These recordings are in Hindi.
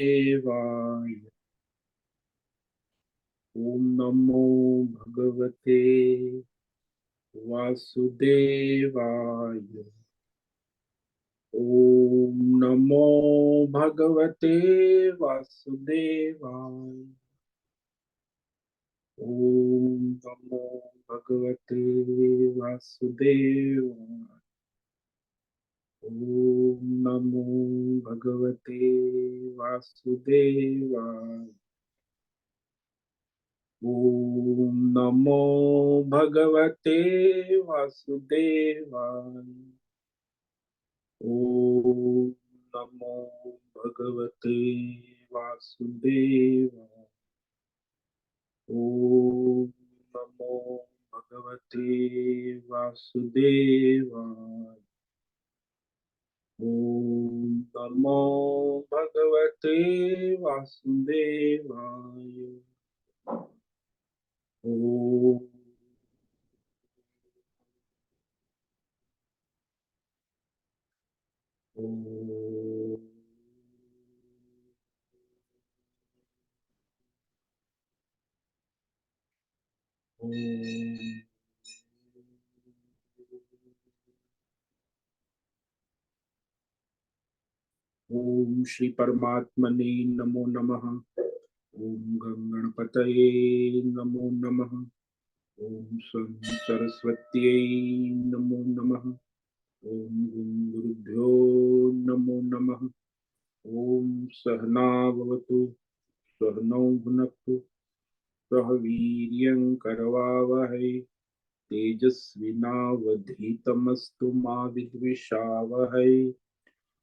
देवाय। ओम नमो भगवते वासुदेवाय। ओम नमो भगवते वासुदेवाय। ओम नमो भगवते वासुदेवाय। ओम नमो भगवते वासुदेवाय। ओम नमो भगवते वासुदेवाय। ओम नमो भगवते वासुदेवाय। ओम नमो भगवते वासुदेवाय। ओम नमो भगवते वासुदेवाय। ओम ओम ओम। ओम श्री परमात्मने नमो नमः। ओम गं गणपतये नमो नमः। ओम सं सरस्वत्यै नमो नमः। ओम गुं गुरुभ्यो नमो नमः। ओम सहना भवतु सहनौ भुनक्तु सह वीर्यं करवावहै तेजस्विनावधीतमस्तु मा विद्विषावहै।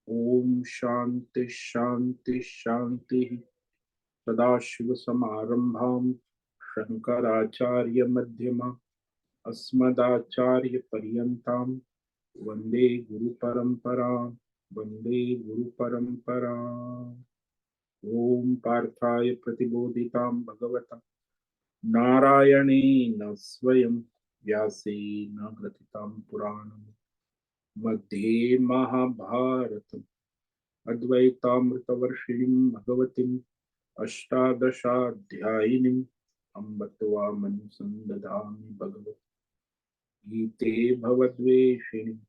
ओम शांति शांति शांति। सदाशिव समारंभां शंकराचार्य मध्यमा अस्मदाचार्य पर्यन्तां वंदे गुरु परंपरा। वंदे गुरु परंपरा। ओम पार्थाय प्रतिबोधितां भगवता नारायणेन स्वयं व्यासेन ग्रथितां पुराणम् मध्ये महाभारतम् अद्वैतामृतवर्षिणीं भगवतीम् अष्टादशाध्यायिनीम् अम्ब त्वामनुसन्दधामि भगवत् गीते भवद्वेषिणि।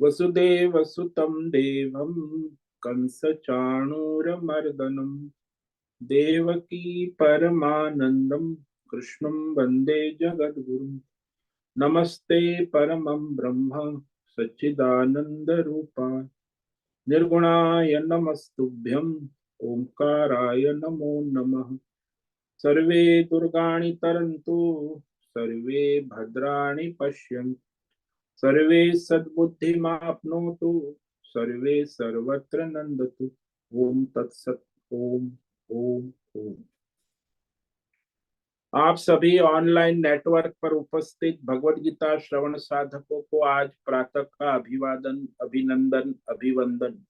वसुदेवसुतं देवं कंसचाणूरमर्दनं देवकी परमानन्दं कृष्णं वन्दे जगद्गुरुं। नमस्ते परमं ब्रह्म सच्चिदानन्दरूपाय निर्गुणाय नमस्तुभ्यं ओंकाराय नमो नमः। सर्वे दुर्गाणि तरन्तु सर्वे भद्राणि पश्यन्तु सर्वे सद्बुद्धिमाप्नोतु सर्वे सर्वत्र नंदतु। ओम तत्सत। ओम ओम ओम। आप सभी ऑनलाइन नेटवर्क पर उपस्थित भगवत गीता श्रवण साधकों को आज प्रातः का अभिवादन अभिनंदन अभिवंदन।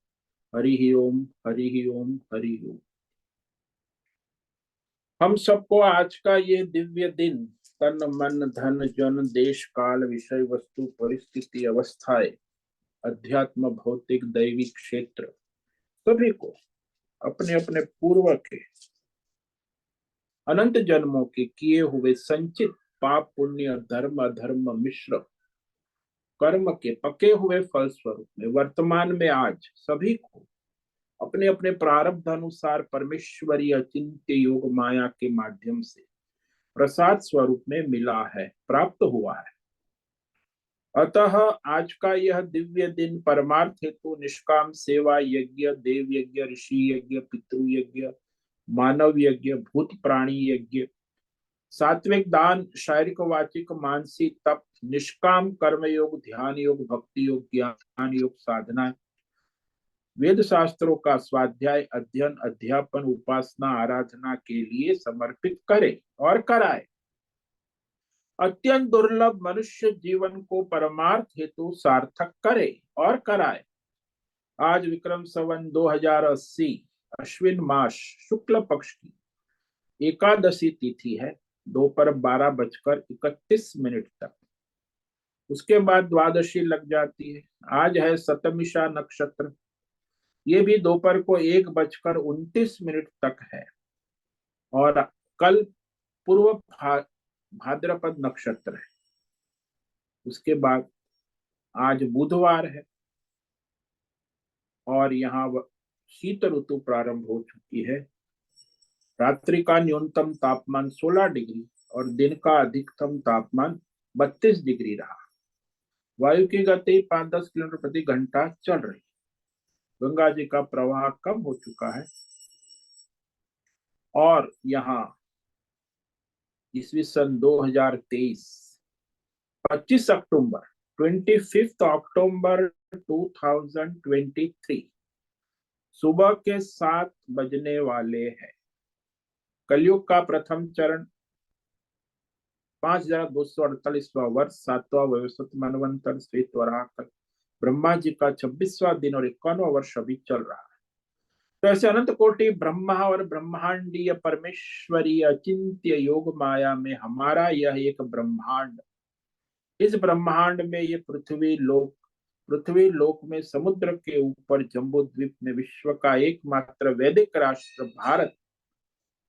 हरि ओम हरि ओम हरि ओम। हम सबको आज का ये दिव्य दिन तन मन धन जन देश काल विषय वस्तु परिस्थिति अवस्थाएं अध्यात्म भौतिक दैविक क्षेत्र सभी को अपने अपने पूर्व के अनंत जन्मों के किए हुए संचित पाप पुण्य धर्म अधर्म मिश्र कर्म के पके हुए फल स्वरूप में वर्तमान में आज सभी को अपने अपने प्रारब्ध अनुसार परमेश्वरीय अचिंत्य योग माया के माध्यम से प्रसाद स्वरूप में मिला है प्राप्त हुआ है। अतः आज का यह दिव्य दिन परमार्थ हेतु निष्काम सेवा यज्ञ देव यज्ञ ऋषि यज्ञ पितृ यज्ञ मानव यज्ञ भूत प्राणी यज्ञ सात्विक दान शारीरिक वाचिक मानसिक तप निष्काम कर्म योग ध्यान योग भक्ति योग ज्ञान योग साधना वेद शास्त्रों का स्वाध्याय अध्ययन अध्यापन उपासना आराधना के लिए समर्पित करे और कराए। अत्यंत दुर्लभ मनुष्य जीवन को परमार्थ हेतु सार्थक करे और कराए। आज विक्रम संवत 2080 अश्विन मास शुक्ल पक्ष की एकादशी तिथि है दोपहर 12:31 तक। उसके बाद द्वादशी लग जाती है। आज है सतमिषा नक्षत्र ये भी दोपहर को 1:29 तक है। और कल पूर्व भाद्रपद नक्षत्र है। उसके बाद आज बुधवार है और यहाँ शीत ऋतु प्रारंभ हो चुकी है। रात्रि का न्यूनतम तापमान 16 डिग्री और दिन का अधिकतम तापमान 32 डिग्री रहा। वायु की गति 5-10 किलोमीटर प्रति घंटा चल रही। गंगा जी का प्रवाह कम हो चुका है और यहाँ ईस्वी सन 2023 25 अक्टूबर 25 अक्टूबर 2023 सुबह के 7 बजने वाले हैं। कलयुग का प्रथम चरण 5248वां वर्ष 7वां वैवस्वत मनवंतर श्वेत वराह ब्रह्मा जी का 26वां दिन और 51वां वर्ष अभी चल रहा है। तो ऐसे अनंत कोटि ब्रह्मा और ब्रह्मांडीय परमेश्वरीय अचिंत्य योग माया में हमारा यह एक ब्रह्मांड, इस ब्रह्मांड में ये पृथ्वी लोक में समुद्र के ऊपर जम्बू द्वीप में विश्व का एकमात्र वैदिक राष्ट्र भारत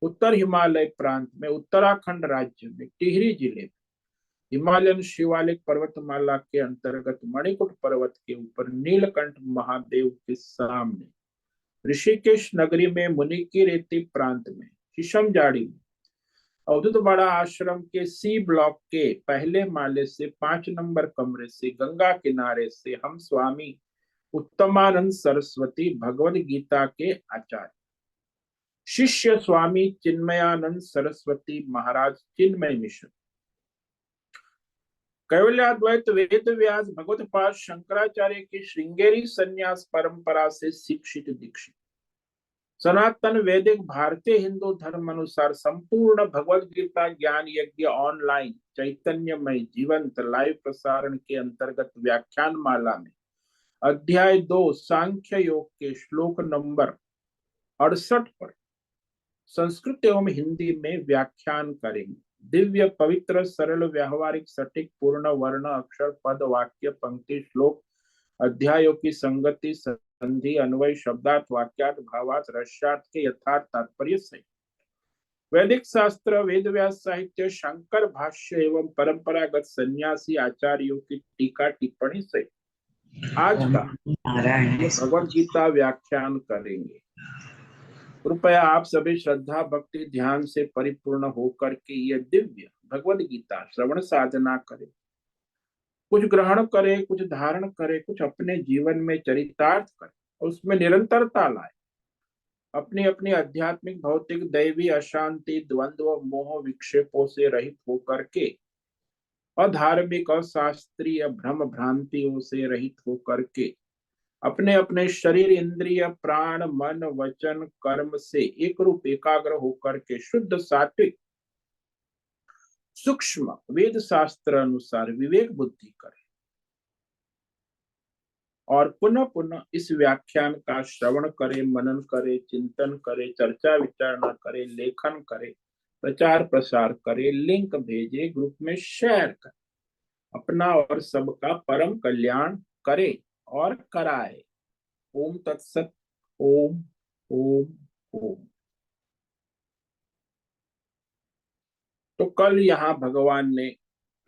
उत्तर हिमालय प्रांत में उत्तराखंड राज्य में टिहरी जिले में हिमालयन शिवालिक पर्वतमाला के अंतर्गत मणिकुट पर्वत के ऊपर नीलकंठ महादेव के सामने ऋषिकेश नगरी में मुनि की रेती प्रांत में शीशम जाड़ी में अवधूत बड़ा आश्रम के सी ब्लॉक के पहले माले से 5 नंबर कमरे से गंगा किनारे से हम स्वामी उत्तमानंद सरस्वती भगवद गीता के आचार्य शिष्य स्वामी चिन्मयानंद सरस्वती महाराज चिन्मय मिशन कैवल्याद्वैत वेद व्यास भगवत पाद शंकराचार्य की श्रृंगेरी संन्यास परंपरा से शिक्षित दीक्षित सनातन वैदिक भारतीय हिंदू धर्म अनुसार संपूर्ण भगवद गीता ज्ञान यज्ञ ऑनलाइन चैतन्यमय जीवंत लाइव प्रसारण के अंतर्गत व्याख्यान माला में अध्याय 2 सांख्य योग के श्लोक नंबर 68 पर संस्कृत एवं हिंदी में व्याख्यान करेंगे। दिव्य पवित्र सरल व्यावहारिक सटीक पूर्ण वर्ण अक्षर पद वाक्य पंक्ति श्लोक अध्यायों की संगति संधि अन्वय शब्दार्थ वाक्यार्थ भावार्थ रस्यार्थ के यथार्थ तात्पर्य से वैदिक शास्त्र वेद व्यास साहित्य शंकर भाष्य एवं परंपरागत सन्यासी आचार्यों की टीका टिप्पणी से आज का भगवद गीता व्याख्यान करेंगे। कृपया आप सभी श्रद्धा भक्ति ध्यान से परिपूर्ण होकर के ये दिव्य भगवद गीता श्रवण साधना करें। कुछ ग्रहण करे, कुछ धारण करे, कुछ अपने जीवन में चरितार्थ करे और उसमें निरंतरता लाए। अपनी अपनी आध्यात्मिक भौतिक दैवी अशांति द्वंद्व मोह विक्षेपों से रहित होकर के अधार्मिक और शास्त्रीय भ्रम भ्रांतियों से रहित होकर के अपने अपने शरीर इंद्रिय प्राण मन वचन कर्म से एक रूप एकाग्र होकर के शुद्ध सात्विक सूक्ष्म वेद शास्त्र अनुसार विवेक बुद्धि करें और पुनः पुनः इस व्याख्यान का श्रवण करे, मनन करे, चिंतन करे, चर्चा विचारणा करे, लेखन करे, प्रचार प्रसार करे, लिंक भेजे, ग्रुप में शेयर करे, अपना और सबका परम कल्याण करे और कराए। ओम तत्सत। ओम ओम ओम। तो कल यहाँ भगवान ने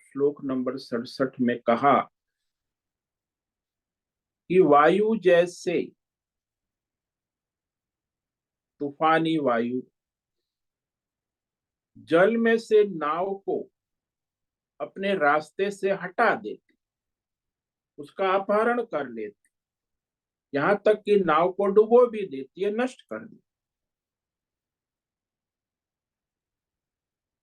श्लोक नंबर 67 में कहा कि वायु जैसे तूफानी वायु जल में से नाव को अपने रास्ते से हटा देती, उसका अपहरण कर लेती, यहां तक कि नाव को डुबो भी देती है, नष्ट कर देती।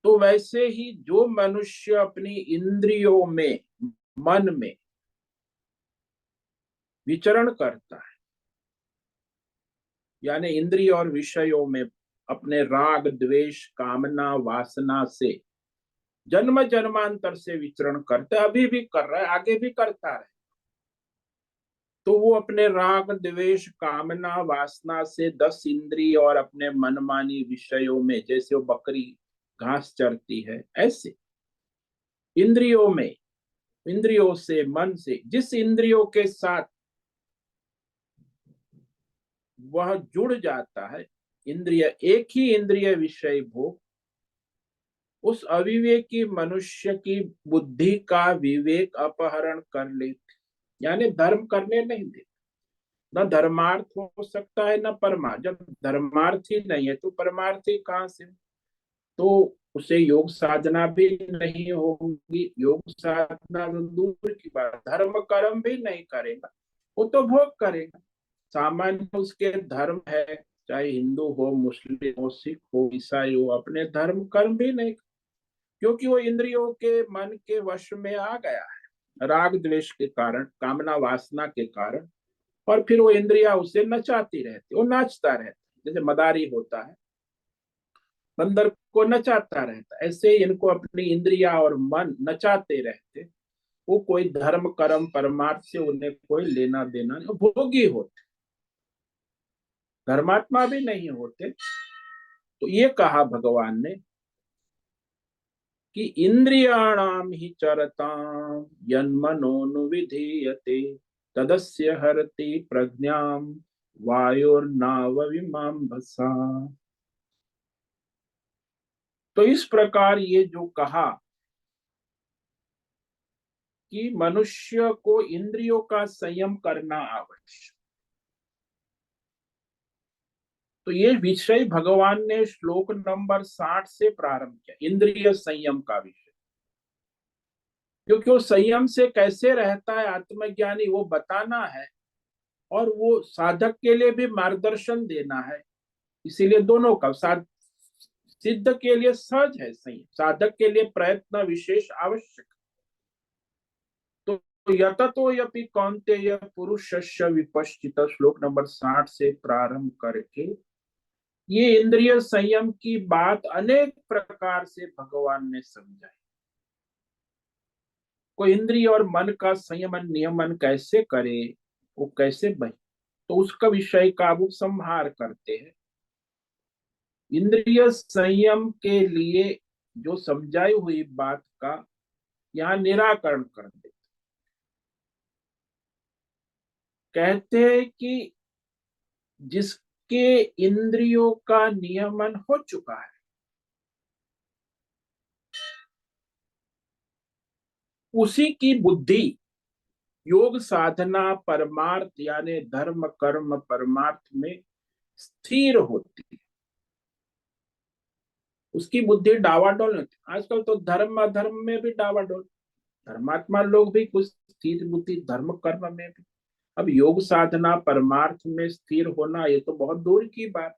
तो वैसे ही जो मनुष्य अपनी इंद्रियों में मन में विचरण करता है, यानी इंद्रिय और विषयों में अपने राग द्वेष कामना वासना से जन्म जन्मांतर से विचरण करता है, अभी भी कर रहा है, आगे भी करता है, तो वो अपने राग द्वेष कामना वासना से 10 इंद्रिय और अपने मनमानी विषयों में, जैसे वो बकरी घास चरती है, ऐसे इंद्रियों में, इंद्रियों से मन से जिस इंद्रियों के साथ वह जुड़ जाता है, इंद्रिय एक ही इंद्रिय विषय भोग उस अविवेकी मनुष्य की बुद्धि का विवेक अपहरण कर लेते, यानी धर्म करने नहीं देते। न धर्मार्थ हो सकता है न परमार्थ। जब धर्मार्थ ही नहीं है तो परमार्थी कहाँ से? तो उसे योग साधना भी नहीं होगी, योग साधना तो दूर की बात, धर्म कर्म भी नहीं करेगा, वो तो भोग करेगा। सामान्य उसके धर्म है, चाहे हिंदू हो, मुस्लिम हो, सिख हो, ईसाई हो, अपने धर्म कर्म भी नहीं, क्योंकि वो इंद्रियों के मन के वश में आ गया है, राग द्वेष के कारण, कामना वासना के कारण। और फिर वो इंद्रिया उसे नचाती रहती, वो नाचता रहता, जैसे मदारी होता है, बंदर को नचाता रहता, ऐसे ही इनको अपनी इंद्रिया और मन नचाते रहते। वो कोई धर्म कर्म परमार्थ से उन्हें कोई लेना देना नहीं, भोगी होते, धर्मात्मा भी नहीं होते। तो ये कहा भगवान ने कि इंद्रियाणाम ही चरताम यन्मनोनुविधीयते तदस्य हरति प्रज्ञाम वायोर्नाव विमांभसा। तो इस प्रकार ये जो कहा कि मनुष्य को इंद्रियों का संयम करना आवश्यक, तो ये विषय भगवान ने श्लोक नंबर 60 से प्रारंभ किया, इंद्रिय संयम का विषय। क्योंकि वो संयम से कैसे रहता है आत्मज्ञानी, वो बताना है, और वो साधक के लिए भी मार्गदर्शन देना है। इसीलिए दोनों का साध सिद्ध के लिए सहज है संयम, साधक के लिए प्रयत्न विशेष आवश्यक। तो यततो यपि कौन्तेय पुरुषस्य विपश्चित, श्लोक नंबर 60 से प्रारंभ करके ये इंद्रिय संयम की बात अनेक प्रकार से भगवान ने समझाई। कोई इंद्रिय और मन का संयमन नियमन कैसे करे, वो कैसे बने, तो उसका विषय का वो संहार करते हैं। इंद्रिय संयम के लिए जो समझाई हुई बात का यहाँ निराकरण कर दे। कहते हैं कि जिसके इंद्रियों का नियमन हो चुका है, उसी की बुद्धि योग साधना परमार्थ यानी धर्म कर्म परमार्थ में स्थिर होती है, उसकी बुद्धि डावाडोल होती है। आजकल तो धर्म अधर्म में भी डावाडोल, धर्मात्मा लोग भी कुछ स्थिर बुद्धि धर्म कर्म में भी। अब योग साधना परमार्थ में स्थिर होना ये तो बहुत दूर की बात,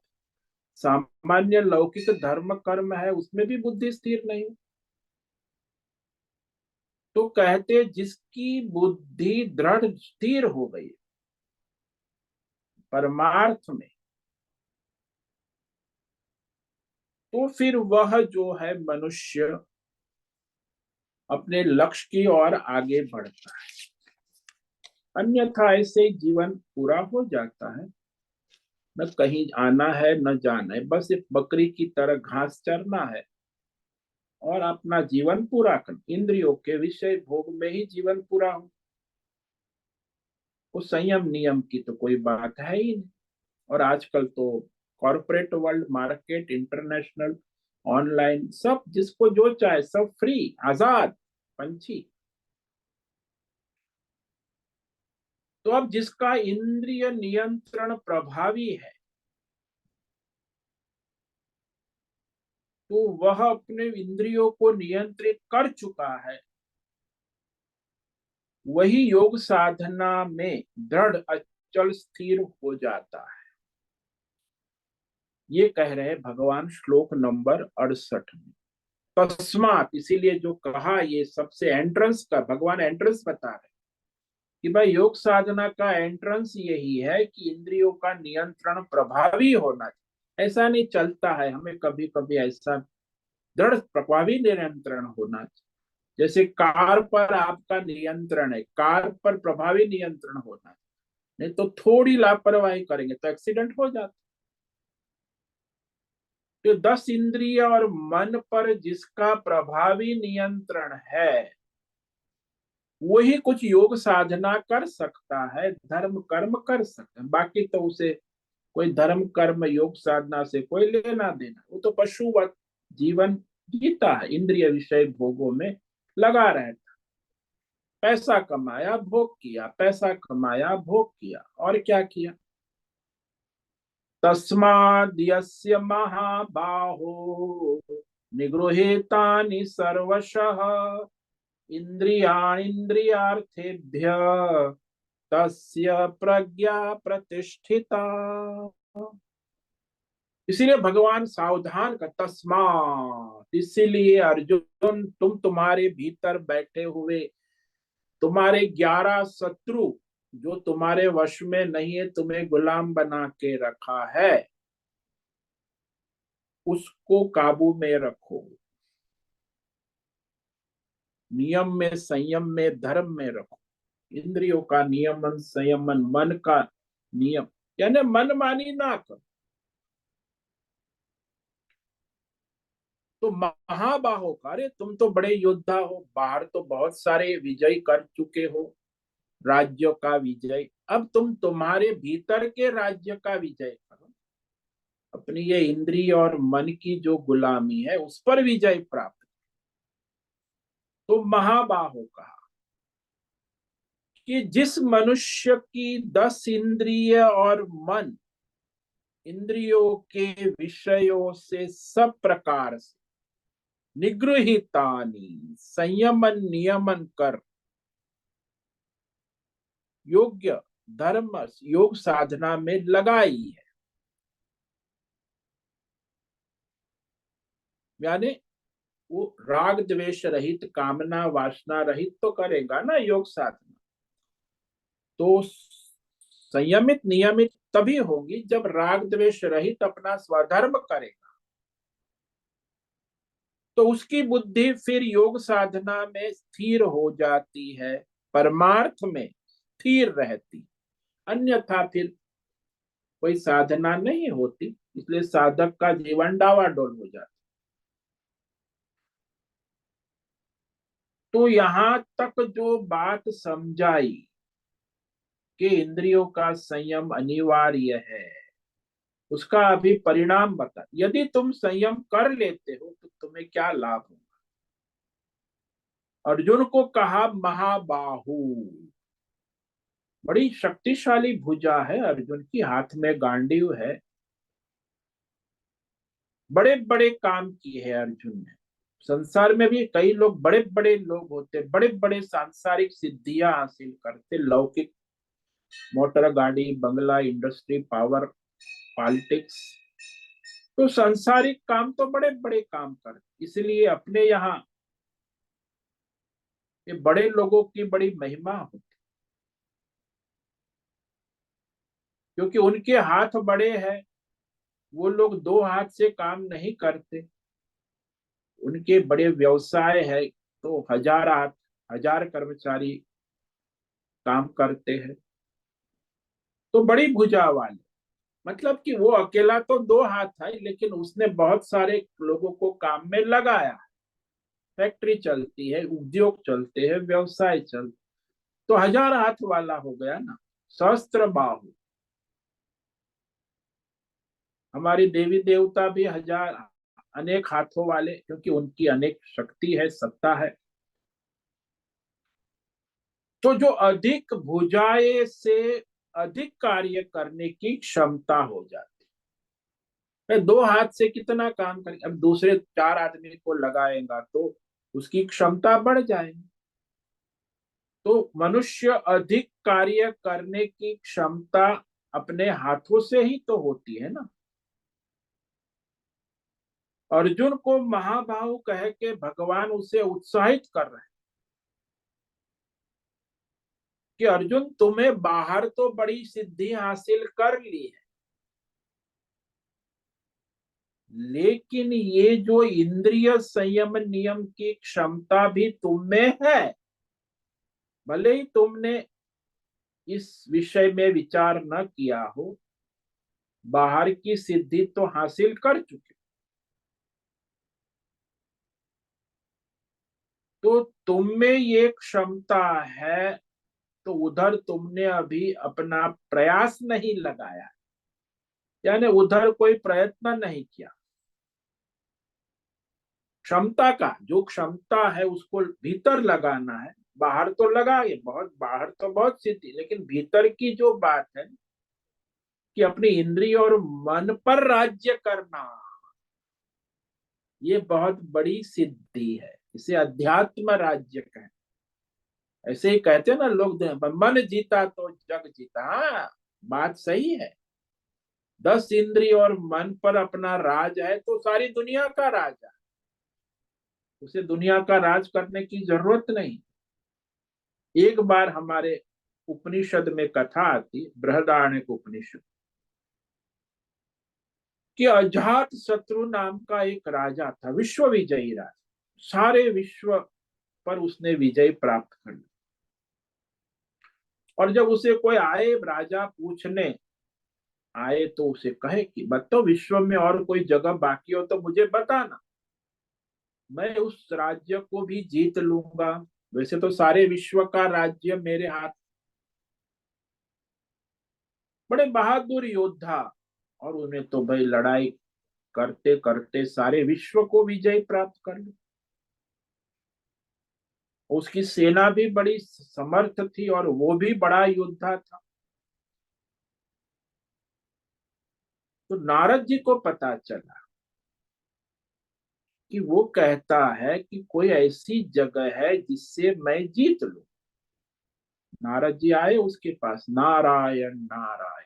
सामान्य लौकिक धर्म कर्म है उसमें भी बुद्धि स्थिर नहीं। तो कहते जिसकी बुद्धि दृढ़ स्थिर हो गई परमार्थ में, तो फिर वह जो है मनुष्य अपने लक्ष्य की ओर आगे बढ़ता है। अन्यथा ऐसे जीवन पूरा हो जाता है, न कहीं आना है न जाना है, बस एक बकरी की तरह घास चरना है और अपना जीवन पूरा कर, इंद्रियों के विषय भोग में ही जीवन पूरा हो। वो संयम नियम की तो कोई बात है ही नहीं। और आजकल तो corporate world, market, international, online, सब जिसको जो चाहे सब फ्री, आजाद पंछी। तो अब जिसका इंद्रिय नियंत्रण प्रभावी है, तो वह अपने इंद्रियों को नियंत्रित कर चुका है, वही योग साधना में दृढ़ अचल स्थिर हो जाता है। ये कह रहे भगवान श्लोक नंबर 68 में। तस्मात, इसीलिए जो कहा ये सबसे एंट्रेंस का भगवान एंट्रेंस बता रहे कि भाई योग साधना का एंट्रेंस यही है कि इंद्रियों का नियंत्रण प्रभावी होना चाहिए। ऐसा नहीं चलता है, हमें कभी कभी ऐसा दृढ़ प्रभावी नियंत्रण होना चाहिए। जैसे कार पर आपका नियंत्रण है, कार पर प्रभावी नियंत्रण होना चाहिए, नहीं तो थोड़ी लापरवाही करेंगे तो एक्सीडेंट हो जाता। तो 10 इंद्रिय और मन पर जिसका प्रभावी नियंत्रण है, वही कुछ योग साधना कर सकता है, धर्म कर्म कर सकता है, बाकी तो उसे कोई धर्म कर्म योग साधना से कोई लेना देना, वो तो पशुवत जीवन जीता है, इंद्रिय विषय भोगों में लगा रहता। पैसा कमाया भोग किया, पैसा कमाया भोग किया, और क्या किया। तस्माद् यस्य महाबाहो निगृहीतानि सर्वशः इंद्रियार्थेभ्य तस्य प्रज्ञा प्रतिष्ठिता। इसीलिए भगवान सावधान का, तस्मात्, इसीलिए अर्जुन तुम तुम्हारे भीतर बैठे हुए तुम्हारे 11 शत्रु जो तुम्हारे वश में नहीं है, तुम्हें गुलाम बना के रखा है, उसको काबू में रखो, नियम में संयम में धर्म में रखो। इंद्रियों का नियमन संयमन, मन का नियम, यानी मनमानी ना करो। तो महाबाहो का, अरे तुम तो बड़े योद्धा हो, बाहर तो बहुत सारे विजय कर चुके हो, राज्यों का विजय, अब तुम्हारे भीतर के राज्य का विजय करो। अपनी ये इंद्रिय और मन की जो गुलामी है उस पर विजय प्राप्त। तो महाबाहो कहा कि जिस मनुष्य की 10 इंद्रिय और मन इंद्रियों के विषयों से सब प्रकार से निगृहीतानि, संयमन नियमन कर योग्य धर्म योग साधना में लगाई है, यानी वो राग द्वेष रहित कामना वासना रहित तो करेगा ना योग साधना, तो संयमित नियमित तभी होगी जब राग द्वेष रहित अपना स्वधर्म करेगा। तो उसकी बुद्धि फिर योग साधना में स्थिर हो जाती है, परमार्थ में स्थिर रहती, अन्यथा फिर कोई साधना नहीं होती। इसलिए साधक का जीवन डावाडोल हो जाता। तो यहां तक जो बात समझाई कि इंद्रियों का संयम अनिवार्य है, उसका अभी परिणाम बता। यदि तुम संयम कर लेते हो तो तुम्हें क्या लाभ होगा। अर्जुन को कहा महाबाहु, बड़ी शक्तिशाली भुजा है अर्जुन की, हाथ में गांडीव है, बड़े बड़े काम किए हैं अर्जुन ने। संसार में भी कई लोग, बड़े बड़े लोग होते, बड़े बड़े सांसारिक सिद्धियां हासिल करते, लौकिक, मोटर गाड़ी बंगला इंडस्ट्री पावर पॉलिटिक्स, तो सांसारिक काम तो बड़े बड़े काम करते। इसलिए अपने यहाँ ये बड़े लोगों की बड़ी महिमा होती, क्योंकि उनके हाथ बड़े हैं। वो लोग दो हाथ से काम नहीं करते, उनके बड़े व्यवसाय है, तो हजार हाथ, हजार कर्मचारी काम करते हैं। तो बड़ी भुजा वाले, मतलब कि वो अकेला तो दो हाथ है, लेकिन उसने बहुत सारे लोगों को काम में लगाया। फैक्ट्री चलती है, उद्योग चलते हैं, व्यवसाय चलते, तो हजार हाथ वाला हो गया ना। सहस्त्र बाहु, हमारी देवी देवता भी हजार, अनेक हाथों वाले, क्योंकि उनकी अनेक शक्ति है, सत्ता है। तो जो अधिक भुजाए से अधिक कार्य करने की क्षमता हो जाती है। दो हाथ से कितना काम करेंगे, अब दूसरे चार आदमी को लगाएगा तो उसकी क्षमता बढ़ जाएगी। तो मनुष्य अधिक कार्य करने की क्षमता अपने हाथों से ही तो होती है ना। अर्जुन को महाबाहु कह के भगवान उसे उत्साहित कर रहे हैं कि अर्जुन तुम्हें बाहर तो बड़ी सिद्धि हासिल कर ली है, लेकिन ये जो इंद्रिय संयम नियम की क्षमता भी तुम में है। भले ही तुमने इस विषय में विचार न किया हो, बाहर की सिद्धि तो हासिल कर चुके, तो तुम में ये क्षमता है, तो उधर तुमने अभी अपना प्रयास नहीं लगाया। यानी उधर कोई प्रयत्न नहीं किया। क्षमता का जो क्षमता है उसको भीतर लगाना है, बाहर तो लगाए, बहुत बाहर तो बहुत सी थी, लेकिन भीतर की जो बात है कि अपनी इंद्रिय और मन पर राज्य करना, ये बहुत बड़ी सिद्धि है। इसे अध्यात्म राज्य कहते। ऐसे ही कहते हैं ना लोग, मन जीता तो जग जीता। हाँ, बात सही है। 10 इंद्रिय और मन पर अपना राज है तो सारी दुनिया का राज है। उसे दुनिया का राज करने की जरूरत नहीं। एक बार हमारे उपनिषद में कथा आती, बृहदारण्यक उपनिषद, कि अजात शत्रु नाम का एक राजा था, विश्व विजयी राजा। सारे विश्व पर उसने विजय प्राप्त कर ली। और जब उसे कोई आए राजा पूछने आए तो उसे कहे कि बताओ विश्व में और कोई जगह बाकी हो तो मुझे बताना, मैं उस राज्य को भी जीत लूंगा। वैसे तो सारे विश्व का राज्य मेरे हाथ। बड़े बहादुर योद्धा, और उन्हें तो भाई लड़ाई करते करते सारे विश्व को विजय प्राप्त कर ली। उसकी सेना भी बड़ी समर्थ थी और वो भी बड़ा योद्धा था। तो नारद जी को पता चला कि वो कहता है कि कोई ऐसी जगह है जिससे मैं जीत लूं। नारद जी आए उसके पास, नारायण नारायण।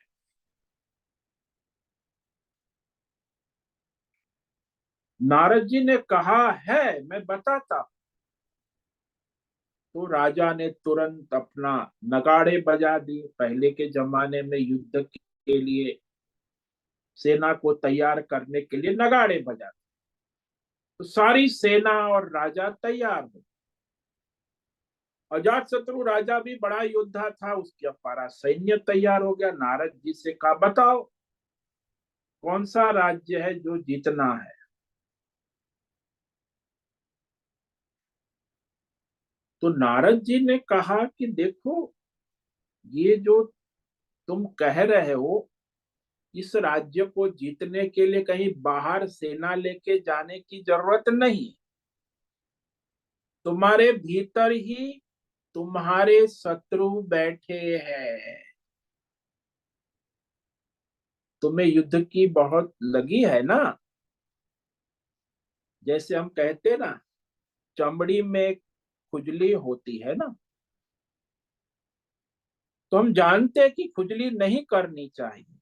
नारद जी ने कहा है मैं बताता। तो राजा ने तुरंत अपना नगाड़े बजा दिए। पहले के जमाने में युद्ध के लिए सेना को तैयार करने के लिए नगाड़े बजाते। तो सारी सेना और राजा तैयार हो। अजात शत्रु राजा भी बड़ा योद्धा था, उसकी अपारा सैन्य तैयार हो गया। नारद जी से कहा बताओ कौन सा राज्य है जो जीतना है। तो नारद जी ने कहा कि देखो, ये जो तुम कह रहे हो, इस राज्य को जीतने के लिए कहीं बाहर सेना लेके जाने की जरूरत नहीं। तुम्हारे भीतर ही तुम्हारे शत्रु बैठे हैं। तुम्हें युद्ध की बहुत लगी है ना। जैसे हम कहते ना, चमड़ी में खुजली होती है ना, तो हम जानते हैं कि खुजली नहीं करनी चाहिए,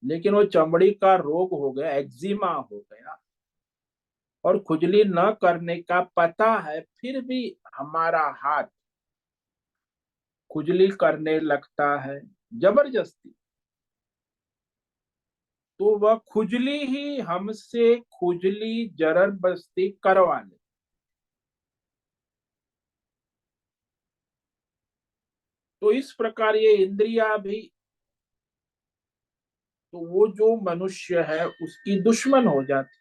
लेकिन वो चमड़ी का रोग हो गया, एक्जिमा हो गया, और खुजली न करने का पता है, फिर भी हमारा हाथ खुजली करने लगता है जबरदस्ती। तो वह खुजली ही हमसे खुजली जबरदस्ती करवा ले। तो इस प्रकार ये इंद्रिया भी, तो वो जो मनुष्य है उसकी दुश्मन हो जाती।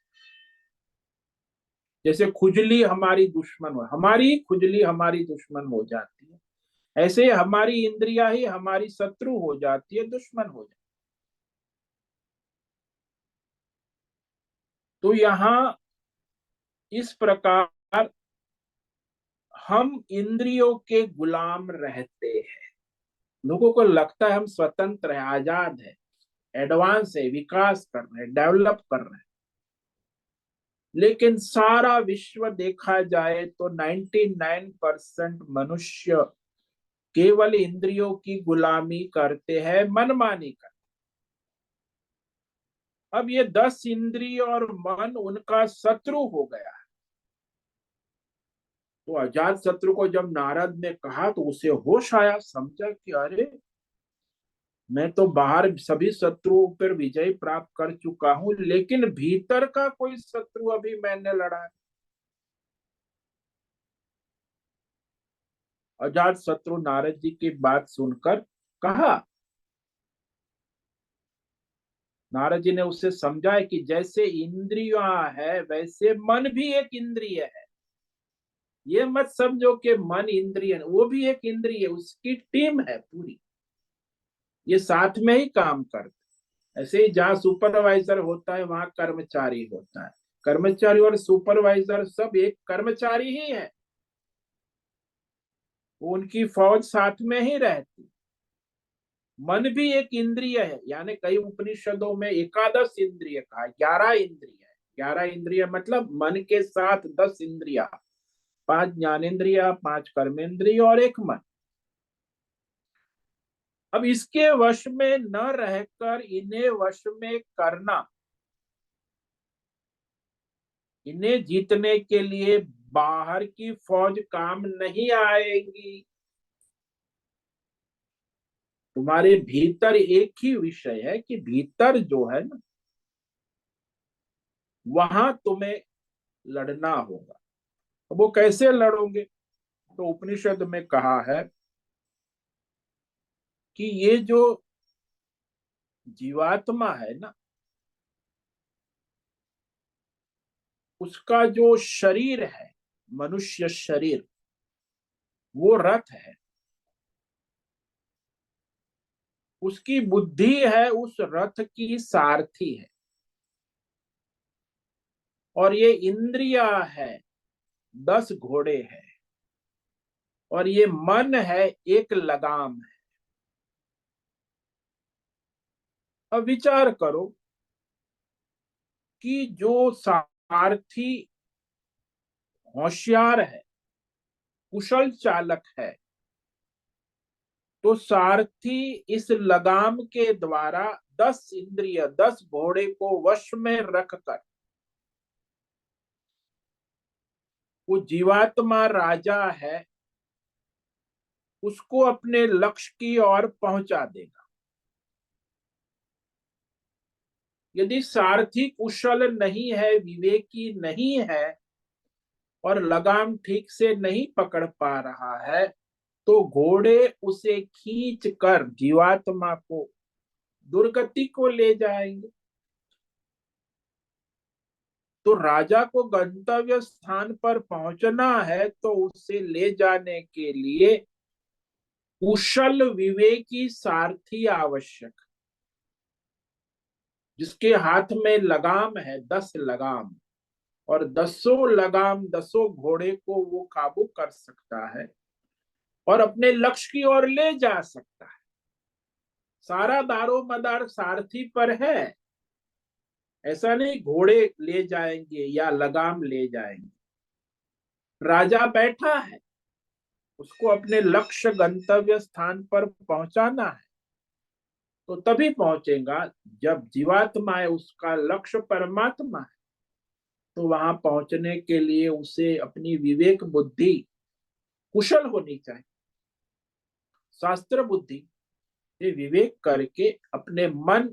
जैसे खुजली हमारी दुश्मन हो, हमारी खुजली हमारी दुश्मन हो जाती है, ऐसे हमारी इंद्रिया ही हमारी शत्रु हो जाती है, दुश्मन हो जाती। तो यहाँ इस प्रकार हम इंद्रियों के गुलाम रहते हैं। लोगों को लगता है हम स्वतंत्र है, आजाद है, एडवांस है, विकास कर रहे हैं, डेवलप कर रहे हैं। लेकिन सारा विश्व देखा जाए तो 99% मनुष्य केवल इंद्रियों की गुलामी करते हैं, मनमानी करते। अब ये 10 इंद्रिय और मन उनका शत्रु हो गया। तो अजात शत्रु को जब नारद ने कहा तो उसे होश आया, समझा कि अरे, मैं तो बाहर सभी शत्रुओं पर विजय प्राप्त कर चुका हूं, लेकिन भीतर का कोई शत्रु अभी मैंने लड़ा है। अजात शत्रु नारद जी की बात सुनकर कहा, नारद जी ने उससे समझाया कि जैसे इंद्रियां है वैसे मन भी एक इंद्रिय है। ये मत समझो कि मन इंद्रिय, वो भी एक इंद्रिय, उसकी टीम है पूरी, ये साथ में ही काम करते। ऐसे ही जहाँ सुपरवाइजर होता है वहां कर्मचारी होता है। कर्मचारी और सुपरवाइजर सब एक कर्मचारी ही है, उनकी फौज साथ में ही रहती। मन भी एक इंद्रिय है, यानी कई उपनिषदों में एकादश इंद्रिय कहा, 11 इंद्रिय है। 11 इंद्रिय मतलब मन के साथ 10 इंद्रिया, 5 ज्ञानेन्द्रिया, 5 कर्मेंद्रिय और एक मन। अब इसके वश में न रहकर इन्हें वश में करना, इन्हें जीतने के लिए बाहर की फौज काम नहीं आएगी। तुम्हारे भीतर एक ही विषय है कि भीतर जो है ना, वहां तुम्हें लड़ना होगा। अब वो कैसे लड़ोगे? तो उपनिषद में कहा है कि ये जो जीवात्मा है ना, उसका जो शरीर है, मनुष्य शरीर, वो रथ है। उसकी बुद्धि है उस रथ की सारथी है, और ये इंद्रिया है, 10 घोड़े हैं, और ये मन है, एक लगाम है। अब विचार करो कि जो सारथी होशियार है, कुशल चालक है, तो सारथी इस लगाम के द्वारा 10 इंद्रिय, 10 घोड़े को वश में रखकर वो जीवात्मा राजा है, उसको अपने लक्ष्य की ओर पहुंचा देगा। यदि सारथी कुशल नहीं है, विवेकी नहीं है, और लगाम ठीक से नहीं पकड़ पा रहा है, तो घोड़े उसे खींच कर जीवात्मा को दुर्गति को ले जाएंगे। तो राजा को गंतव्य स्थान पर पहुंचना है, तो उसे ले जाने के लिए कुशल विवेकी सारथी आवश्यक, जिसके हाथ में लगाम है, 10 लगाम, और 10 लगाम 10 घोड़े को वो काबू कर सकता है और अपने लक्ष्य की ओर ले जा सकता है। सारा दारो मदार सारथी पर है। ऐसा नहीं घोड़े ले जाएंगे या लगाम ले जाएंगे। राजा बैठा है, उसको अपने लक्ष्य गंतव्य स्थान पर पहुंचाना है, तो तभी पहुंचेगा जब जीवात्मा है, उसका लक्ष्य परमात्मा है। तो वहां पहुंचने के लिए उसे अपनी विवेक बुद्धि कुशल होनी चाहिए, शास्त्र बुद्धि ये विवेक करके अपने मन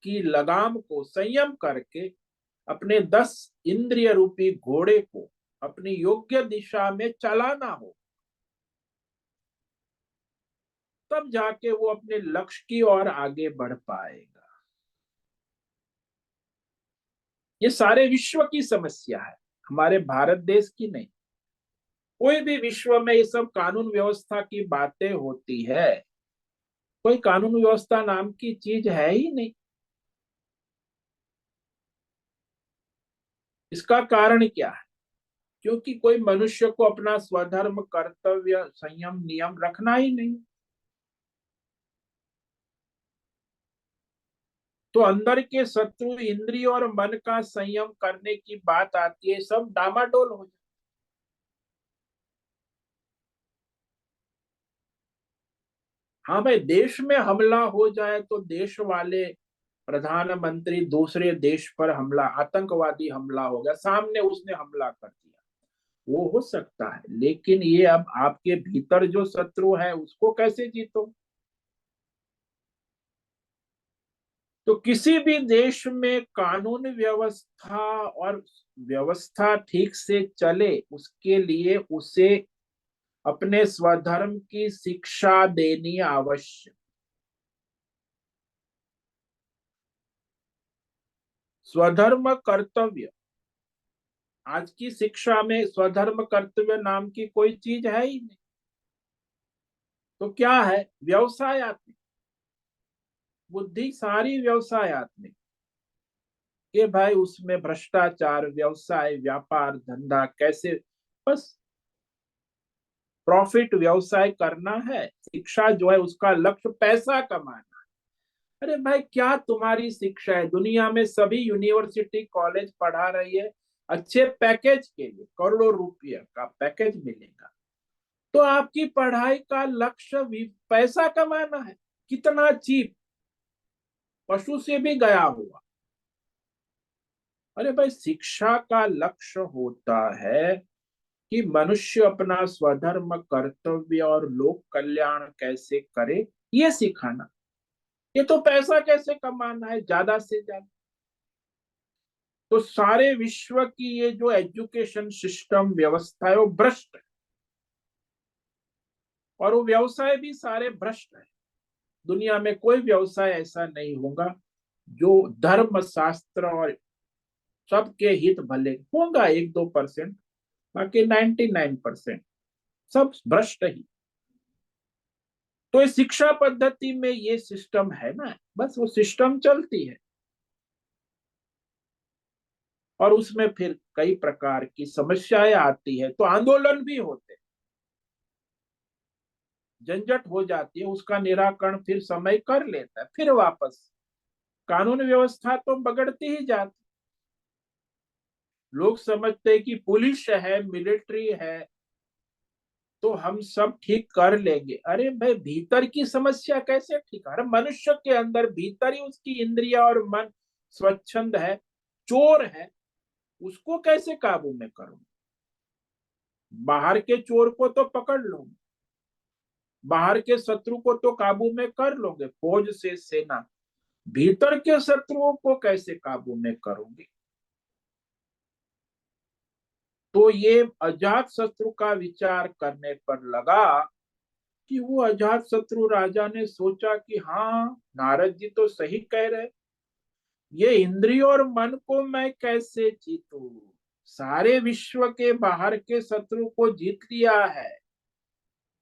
की लगाम को संयम करके अपने 10 इंद्रिय रूपी घोड़े को अपनी योग्य दिशा में चलाना हो, तब जाके वो अपने लक्ष्य की ओर आगे बढ़ पाएगा। ये सारे विश्व की समस्या है, हमारे भारत देश की नहीं। कोई भी विश्व में ये सब कानून व्यवस्था की बातें होती है, कोई कानून व्यवस्था नाम की चीज है ही नहीं। इसका कारण क्या है? क्योंकि कोई मनुष्य को अपना स्वधर्म, कर्तव्य, संयम, नियम रखना ही नहीं। तो अंदर के शत्रु इंद्रिय और मन का संयम करने की बात आती है, सब डामाडोल हो जाए। हाँ भाई, देश में हमला हो जाए तो देश वाले प्रधानमंत्री दूसरे देश पर हमला, आतंकवादी हमला हो गया, सामने उसने हमला कर दिया, वो हो सकता है। लेकिन ये अब आपके भीतर जो शत्रु है उसको कैसे जीतो? तो किसी भी देश में कानून व्यवस्था और व्यवस्था ठीक से चले, उसके लिए उसे अपने स्वधर्म की शिक्षा देनी आवश्यक। स्वधर्म कर्तव्य, आज की शिक्षा में स्वधर्म कर्तव्य नाम की कोई चीज है ही नहीं। तो क्या है? व्यवसाय आते, बुद्धि सारी व्यवसायत्मिक, कि भाई उसमें भ्रष्टाचार, व्यवसाय, व्यापार, धंधा कैसे, बस प्रॉफिट व्यवसाय करना है। शिक्षा जो है उसका लक्ष्य पैसा कमाना। अरे भाई क्या तुम्हारी शिक्षा है? दुनिया में सभी यूनिवर्सिटी कॉलेज पढ़ा रही है अच्छे पैकेज के लिए, करोड़ों रुपये का पैकेज मिलेगा। तो आपकी पढ़ाई का लक्ष्य भी पैसा कमाना है? कितना चीप, पशु से भी गया हुआ। अरे भाई शिक्षा का लक्ष्य होता है कि मनुष्य अपना स्वधर्म, कर्तव्य और लोक कल्याण कैसे करे, ये सिखाना। ये तो पैसा कैसे कमाना है ज्यादा से ज्यादा। तो सारे विश्व की ये जो एजुकेशन सिस्टम व्यवस्था है वो भ्रष्ट है, और वो व्यवसाय भी सारे भ्रष्ट है। दुनिया में कोई व्यवसाय ऐसा नहीं होगा जो धर्म, शास्त्र और सबके हित भले होगा। 1-2%, बाकी 99% सब भ्रष्ट ही। तो इस शिक्षा पद्धति में ये सिस्टम है ना, बस वो सिस्टम चलती है, और उसमें फिर कई प्रकार की समस्याएं आती है, तो आंदोलन भी होते हैं, झंझट हो जाती है, उसका निराकरण फिर समय कर लेता है, फिर वापस कानून व्यवस्था तो बिगड़ती ही जाती। लोग समझते हैं कि पुलिस है, मिलिट्री है, तो हम सब ठीक कर लेंगे। अरे भाई भीतर की समस्या कैसे ठीक? अरे मनुष्य के अंदर भीतर ही उसकी इंद्रिया और मन स्वच्छंद है, चोर है, उसको कैसे काबू में करूं? बाहर के चोर को तो पकड़ लो, बाहर के शत्रु को तो काबू में कर लोगे फौज से, सेना, भीतर के शत्रुओं को कैसे काबू में करोगे? तो ये अजात शत्रु का विचार करने पर लगा कि वो अजात शत्रु राजा ने सोचा कि हाँ, नारद जी तो सही कह रहे, ये इंद्रियों और मन को मैं कैसे जीतूं? सारे विश्व के बाहर के शत्रु को जीत लिया है,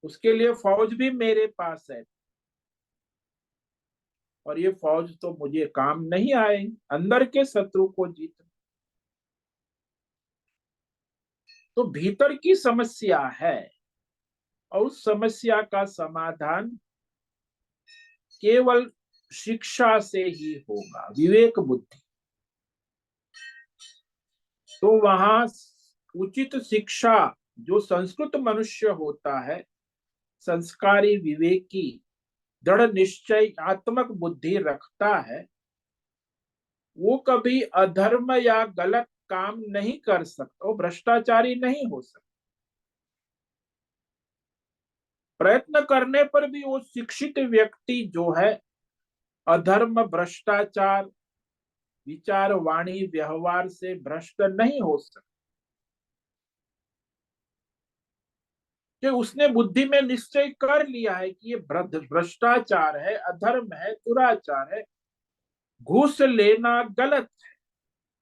उसके लिए फौज भी मेरे पास है, और ये फौज तो मुझे काम नहीं आएगी अंदर के शत्रु को जीत। तो भीतर की समस्या है, और उस समस्या का समाधान केवल शिक्षा से ही होगा, विवेक बुद्धि। तो वहां उचित शिक्षा, जो संस्कृत मनुष्य होता है, संस्कारी, विवेकी, दृढ़ निश्चय, आत्मक बुद्धि रखता है, वो कभी अधर्म या गलत काम नहीं कर सकता, वो भ्रष्टाचारी नहीं हो सकता। प्रयत्न करने पर भी वो शिक्षित व्यक्ति जो है अधर्म, भ्रष्टाचार, विचार, वाणी, व्यवहार से भ्रष्ट नहीं हो सकता, कि उसने बुद्धि में निश्चय कर लिया है कि ये भ्रष्टाचार है, अधर्म है, दुराचार है, घूस लेना गलत है,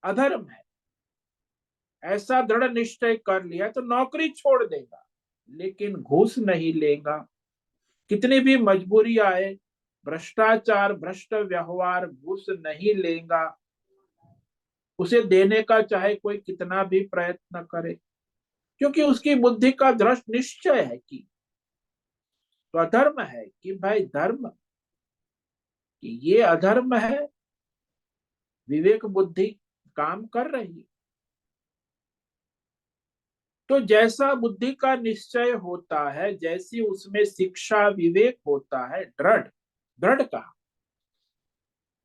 अधर्म है। ऐसा दृढ़ निश्चय कर लिया तो नौकरी छोड़ देगा, लेकिन घूस नहीं लेगा। कितनी भी मजबूरी आए, भ्रष्टाचार, भ्रष्ट व्यवहार, घूस नहीं लेगा, उसे देने का चाहे कोई कितना भी प्रयत्न करे, क्योंकि उसकी बुद्धि का दृढ़ निश्चय है कि तो अधर्म है कि भाई धर्म, कि ये अधर्म है, विवेक बुद्धि काम कर रही है। तो जैसा बुद्धि का निश्चय होता है, जैसी उसमें शिक्षा, विवेक होता है, दृढ़, दृढ़ का,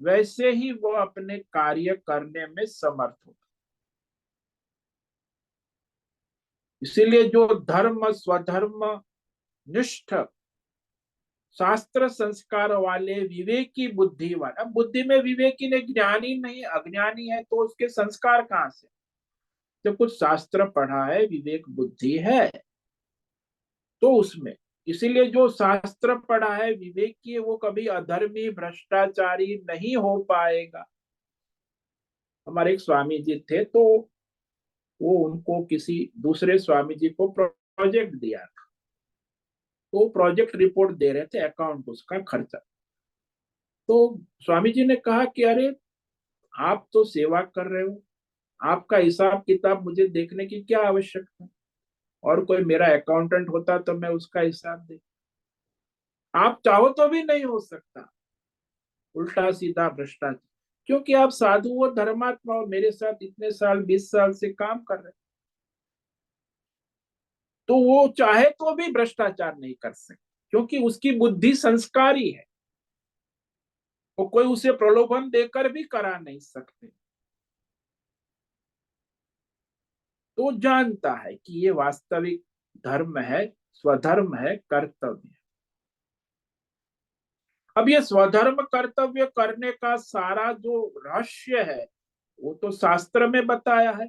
वैसे ही वो अपने कार्य करने में समर्थ होता। इसीलिए जो धर्म, स्वधर्म निष्ठ, शास्त्र संस्कार वाले, विवेकी बुद्धि वाला, अब बुद्धि में विवेकी ने ज्ञानी नहीं अज्ञानी है, तो उसके संस्कार कहां से? जब कुछ शास्त्र पढ़ा है, विवेक बुद्धि है, तो उसमें, इसीलिए जो शास्त्र पढ़ा है, विवेक की है, वो कभी अधर्मी, भ्रष्टाचारी नहीं हो पाएगा। हमारे एक स्वामी जी थे, तो वो उनको किसी दूसरे स्वामी जी को प्रोजेक्ट दिया था, तो प्रोजेक्ट रिपोर्ट दे रहे थे, अकाउंट उसका खर्चा। तो स्वामी जी ने कहा कि अरे आप तो सेवा कर रहे हो, आपका हिसाब किताब मुझे देखने की क्या आवश्यकता। और कोई मेरा अकाउंटेंट होता तो मैं उसका हिसाब दे। आप चाहो तो भी नहीं हो सकता, उल्टा सीधा भ्रष्टाचार। क्योंकि आप साधु हो, धर्मात्मा हो, मेरे साथ इतने साल 20 साल से काम कर रहे, तो वो चाहे तो भी भ्रष्टाचार नहीं कर सकते, क्योंकि उसकी बुद्धि संस्कारी है। वो कोई उसे प्रलोभन देकर भी करा नहीं सकते। तो जानता है कि ये वास्तविक धर्म है, स्वधर्म है, कर्तव्य। अब ये स्वधर्म कर्तव्य करने का सारा जो रहस्य है वो तो शास्त्र में बताया है।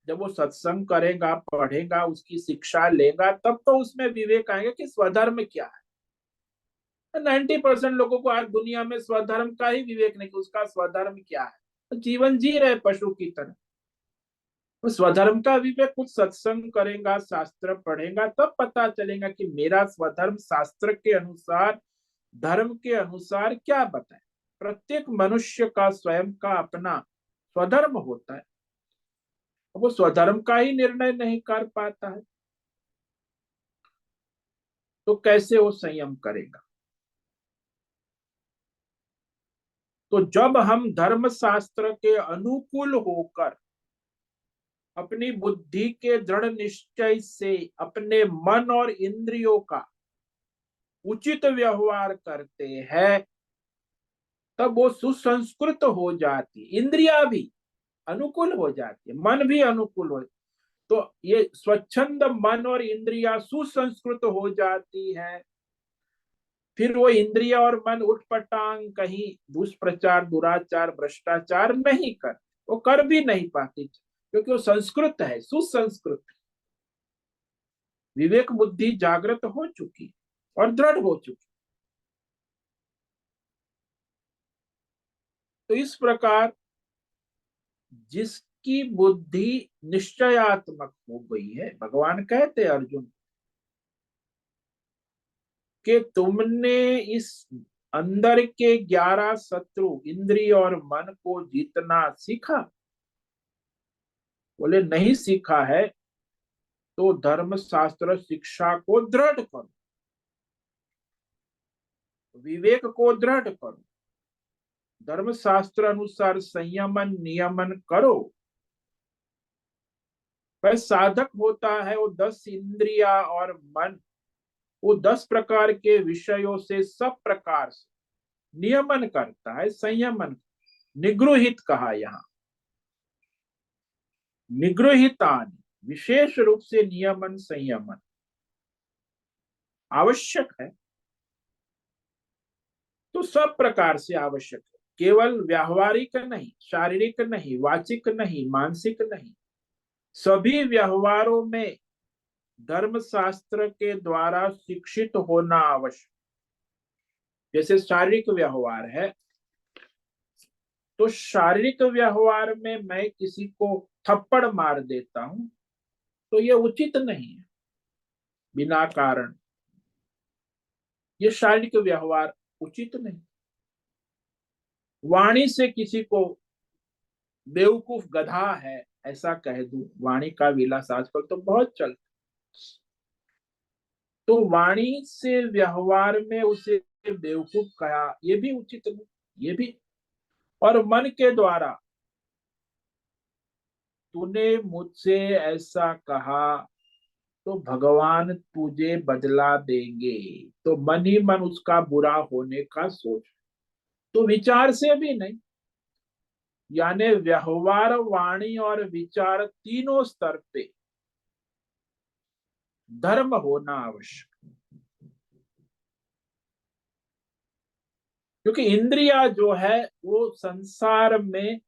जब वो सत्संग करेगा, पढ़ेगा, उसकी शिक्षा लेगा, तब तो उसमें विवेक आएगा कि स्वधर्म क्या है। 90% लोगों को आज दुनिया में स्वधर्म का ही विवेक नहीं कि उसका स्वधर्म क्या है। तो जीवन जी रहे पशु की तरह। तो स्वधर्म का विवेक कुछ सत्संग करेगा, शास्त्र पढ़ेगा, तब पता चलेगा कि मेरा स्वधर्म शास्त्र के अनुसार, धर्म के अनुसार क्या बताए। प्रत्येक मनुष्य का स्वयं का अपना स्वधर्म होता है। वो स्वधर्म का ही निर्णय नहीं कर पाता है, तो कैसे वो संयम करेगा। तो जब हम धर्म शास्त्र के अनुकूल होकर अपनी बुद्धि के दृढ़ निश्चय से अपने मन और इंद्रियों का उचित व्यवहार करते हैं, तब वो सुसंस्कृत हो जाती, इंद्रिया भी अनुकूल हो जाती है, मन भी अनुकूल हो। तो ये स्वच्छंद मन और इंद्रिया सुसंस्कृत हो जाती है। फिर वो इंद्रिया और मन उठपटांग कहीं दुष्प्रचार, दुराचार, भ्रष्टाचार नहीं कर, वो कर भी नहीं पाती, क्योंकि वो संस्कृत है, सुसंस्कृत। विवेक बुद्धि जागृत हो चुकी और दृढ़ हो चुकी। तो इस प्रकार जिसकी बुद्धि निश्चयात्मक हो गई है, भगवान कहते अर्जुन कि तुमने इस अंदर के 11 शत्रु इंद्रिय और मन को जीतना सीखा। बोले नहीं सीखा है तो धर्म शास्त्र शिक्षा को दृढ़ करो, विवेक को दृढ़ करो, धर्म शास्त्र अनुसार संयमन नियमन करो। वह साधक होता है, वो 10 इंद्रिया और मन, वो 10 प्रकार के विषयों से सब प्रकार से नियमन करता है, संयमन। निगृहित कहा यहाँ, निगृहितानि, विशेष रूप से नियमन संयमन आवश्यक है। तो सब प्रकार से आवश्यक है, केवल व्यावहारिक नहीं, शारीरिक नहीं, वाचिक नहीं, मानसिक नहीं, सभी व्यवहारों में धर्म शास्त्र के द्वारा शिक्षित होना आवश्यक। जैसे शारीरिक व्यवहार है, तो शारीरिक व्यवहार में मैं किसी को थप्पड़ मार देता हूं तो ये उचित नहीं है, बिना कारण। ये शारीरिक व्यवहार उचित नहीं। वाणी से किसी को बेवकूफ, गधा है, ऐसा कह दूं, वाणी का विलास आजकल तो बहुत चल, तो वाणी से व्यवहार में उसे बेवकूफ कहा, ये भी उचित नहीं, ये भी। और मन के द्वारा तूने मुझसे ऐसा कहा तो भगवान तुझे बदला देंगे, तो मन ही मन उसका बुरा होने का सोच। तो विचार से भी नहीं, यानी व्यवहार, वाणी और विचार तीनों स्तर पे धर्म होना आवश्यक। क्योंकि इंद्रिया जो है वो संसार में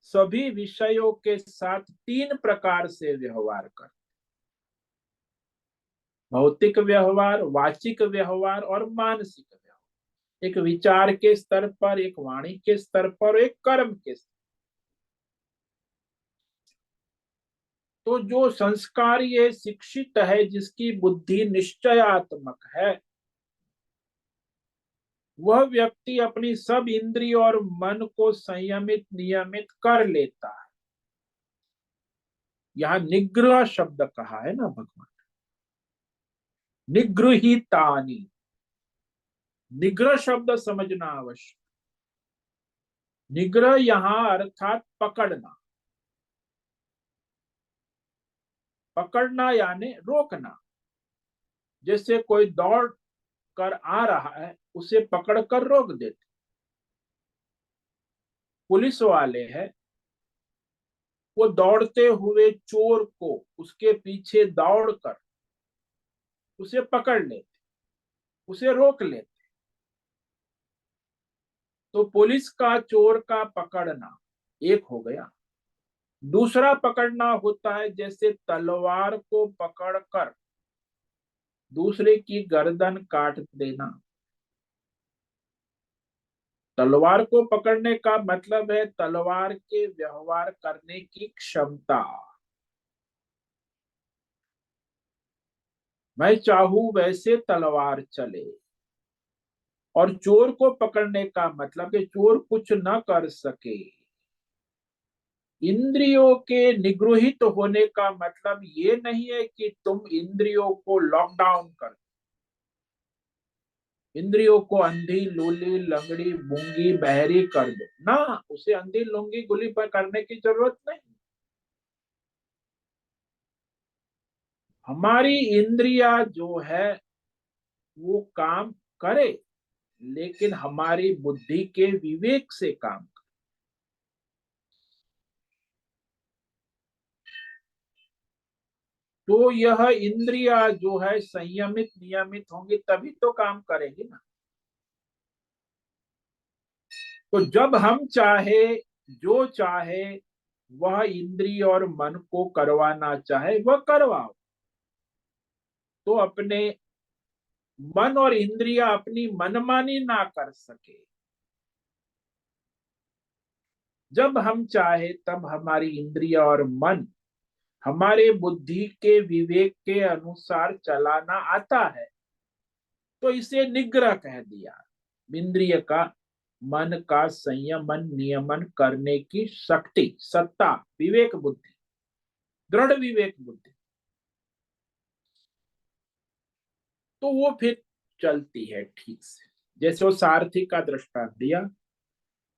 सभी विषयों के साथ 3 प्रकार से व्यवहार कर, भौतिक व्यवहार, वाचिक व्यवहार और मानसिक व्यवहार। एक विचार के स्तर पर, एक वाणी के स्तर पर, एक कर्म के स्तर। तो जो संस्कार्य शिक्षित है, जिसकी बुद्धि निश्चयात्मक है, वह व्यक्ति अपनी सब इंद्रिय और मन को संयमित नियमित कर लेता है। यहां निग्रह शब्द कहा है ना भगवान, निगृहीतानि। निग्रह शब्द समझना आवश्यक। निग्रह यहां अर्थात पकड़ना। पकड़ना यानी रोकना। जैसे कोई दौड़ कर आ रहा है, उसे पकड़कर रोक देते। पुलिस वाले हैं, वो दौड़ते हुए चोर को उसके पीछे दौड़कर उसे पकड़ लेते, उसे रोक लेते। तो पुलिस का चोर का पकड़ना एक हो गया। दूसरा पकड़ना होता है जैसे तलवार को पकड़कर दूसरे की गर्दन काट देना। तलवार को पकड़ने का मतलब है तलवार के व्यवहार करने की क्षमता। मैं चाहूं वैसे तलवार चले। और चोर को पकड़ने का मतलब है चोर कुछ न कर सके। इंद्रियों के निगृहित होने का मतलब ये नहीं है कि तुम इंद्रियों को लॉकडाउन कर, इंद्रियों को अंधी लूली लंगड़ी गूंगी बहरी कर दो ना। उसे अंधी लूंगी गुली पर करने की जरूरत नहीं। हमारी इंद्रिया जो है वो काम करे, लेकिन हमारी बुद्धि के विवेक से काम। तो यह इंद्रिया जो है संयमित नियमित होंगी तभी तो काम करेगी ना। तो जब हम चाहे, जो चाहे वह इंद्रिय और मन को करवाना चाहे वह करवाओ। तो अपने मन और इंद्रिया अपनी मनमानी ना कर सके। जब हम चाहे तब हमारी इंद्रिया और मन हमारे बुद्धि के विवेक के अनुसार चलाना आता है, तो इसे निग्रह कह दिया। इंद्रिय का, मन का संयमन नियमन करने की शक्ति, सत्ता, विवेक बुद्धि, दृढ़ विवेक बुद्धि, तो वो फिर चलती है ठीक से। जैसे वो सारथी का दृष्टांत दिया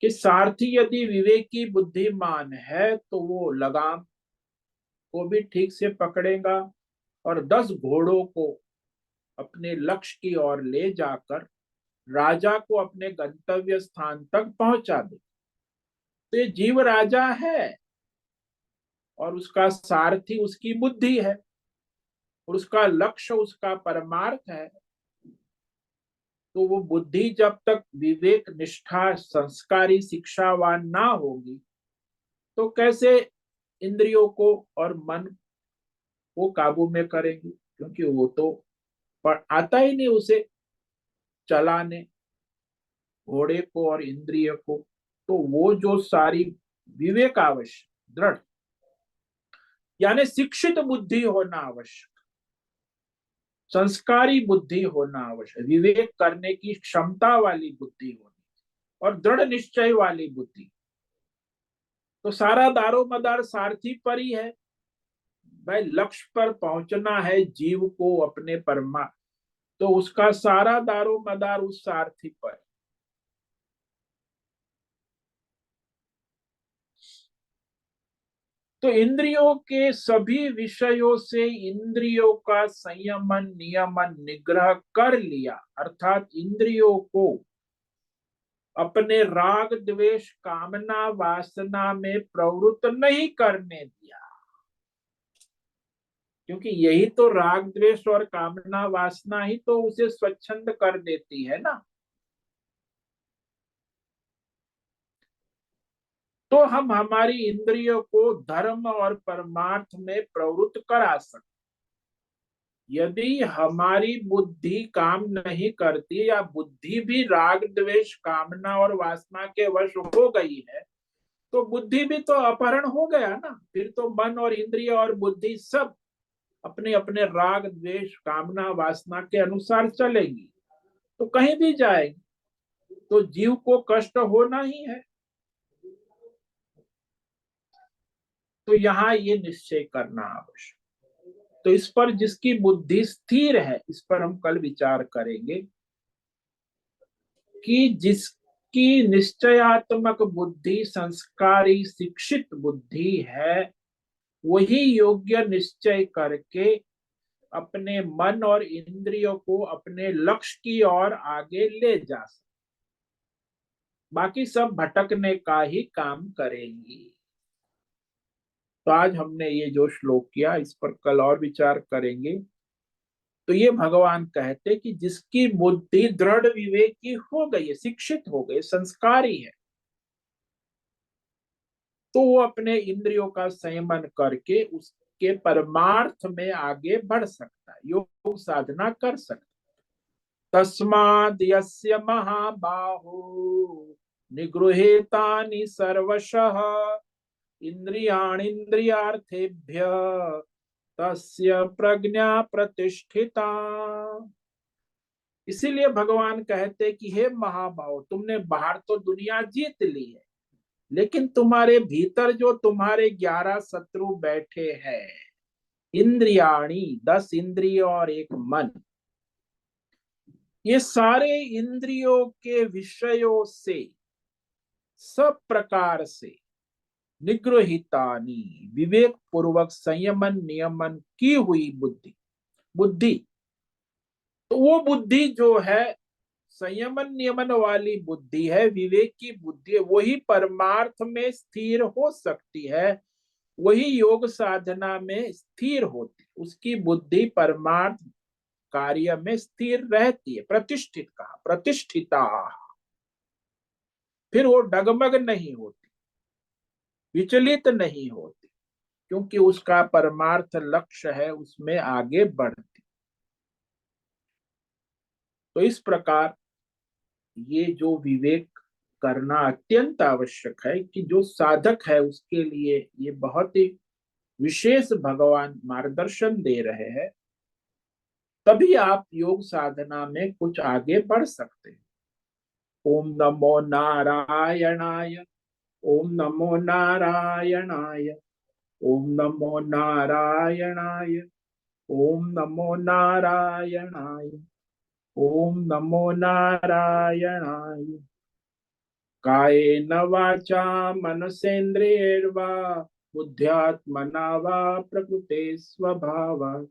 कि सारथी यदि विवेकी बुद्धिमान है तो वो लगाम को भी ठीक से पकड़ेगा और 10 घोड़ों को अपने लक्ष्य की ओर ले जाकर राजा को अपने गंतव्य स्थान तक पहुंचा दे। तो ये जीव राजा है और उसका सारथी उसकी बुद्धि है और उसका लक्ष्य उसका परमार्थ है। तो वो बुद्धि जब तक विवेक निष्ठा संस्कारी शिक्षावान ना होगी तो कैसे इंद्रियों को और मन को काबू में करेंगी, क्योंकि वो तो पर आता ही नहीं उसे चलाने, घोड़े को और इंद्रिय को। तो वो जो सारी विवेक आवश्यक, दृढ़ यानी शिक्षित बुद्धि होना आवश्यक, संस्कारी बुद्धि होना आवश्यक, विवेक करने की क्षमता वाली बुद्धि होनी और दृढ़ निश्चय वाली बुद्धि। तो सारा दारो मदार सारथी पर ही है। भाई लक्ष्य पर पहुंचना है जीव को अपने परमा, तो उसका सारा दारो मदार उस सारथी पर। तो इंद्रियों के सभी विषयों से इंद्रियों का संयमन नियमन निग्रह कर लिया, अर्थात इंद्रियों को अपने राग द्वेष कामना वासना में प्रवृत्त नहीं करने दिया। क्योंकि यही तो राग द्वेष और कामना वासना ही तो उसे स्वच्छंद कर देती है ना। तो हम हमारी इंद्रियों को धर्म और परमार्थ में प्रवृत्त करा सकते। यदि हमारी बुद्धि काम नहीं करती या बुद्धि भी राग द्वेष कामना और वासना के वश हो गई है, तो बुद्धि भी तो अपहरण हो गया ना। फिर तो मन और इंद्रिय और बुद्धि सब अपने अपने राग द्वेष कामना वासना के अनुसार चलेगी, तो कहीं भी जाएगी। तो जीव को कष्ट होना ही है। तो यहाँ ये निश्चय करना आवश्यक। तो इस पर जिसकी बुद्धि स्थिर है, इस पर हम कल विचार करेंगे कि जिसकी निश्चयात्मक बुद्धि, संस्कारी शिक्षित बुद्धि है, वही योग्य निश्चय करके अपने मन और इंद्रियों को अपने लक्ष्य की ओर आगे ले जा सकते। बाकी सब भटकने का ही काम करेंगी। तो आज हमने ये जो श्लोक किया, इस पर कल और विचार करेंगे। तो ये भगवान कहते कि जिसकी बुद्धि दृढ़ विवेकी हो गई है, शिक्षित हो गई, संस्कारी है, तो वो अपने इंद्रियों का संयमन करके उसके परमार्थ में आगे बढ़ सकता है, योग साधना कर सकता है। तस्माद् यस्य महाबाहो निगृहीतानि सर्वशः इंद्रियार्थेभ्य तस्य प्रज्ञा प्रतिष्ठिता। इसीलिए भगवान कहते कि हे महाबाहो, तुमने बाहर तो दुनिया जीत ली है, लेकिन तुम्हारे भीतर जो तुम्हारे 11 शत्रु बैठे हैं, इंद्रियाणी, 10 इंद्रिय और एक मन, ये सारे इंद्रियों के विषयों से सब प्रकार से निगृहितानी, विवेक पूर्वक संयमन नियमन की हुई बुद्धि, बुद्धि, तो वो बुद्धि जो है संयमन नियमन वाली बुद्धि है, विवेक की बुद्धि है, वही परमार्थ में स्थिर हो सकती है, वही योग साधना में स्थिर होती, उसकी बुद्धि परमार्थ कार्य में स्थिर रहती है। प्रतिष्ठित कहा, प्रतिष्ठिता, फिर वो डगमग नहीं होती, विचलित नहीं होती, क्योंकि उसका परमार्थ लक्ष्य है, उसमें आगे बढ़ती। तो इस प्रकार ये जो विवेक करना अत्यंत आवश्यक है, कि जो साधक है उसके लिए ये बहुत ही विशेष भगवान मार्गदर्शन दे रहे हैं। तभी आप योग साधना में कुछ आगे बढ़ सकते हैं। ओम नमो नारायणाय, ओम नमो नारायणाय, ओम नमो नारायणाय, ओम नमो नारायणाय, ओम नमो नारायणाय। कायेन वाचा मनसेन्द्रियैर्वा बुद्ध्यात्मना वा प्रकृते स्वभावात्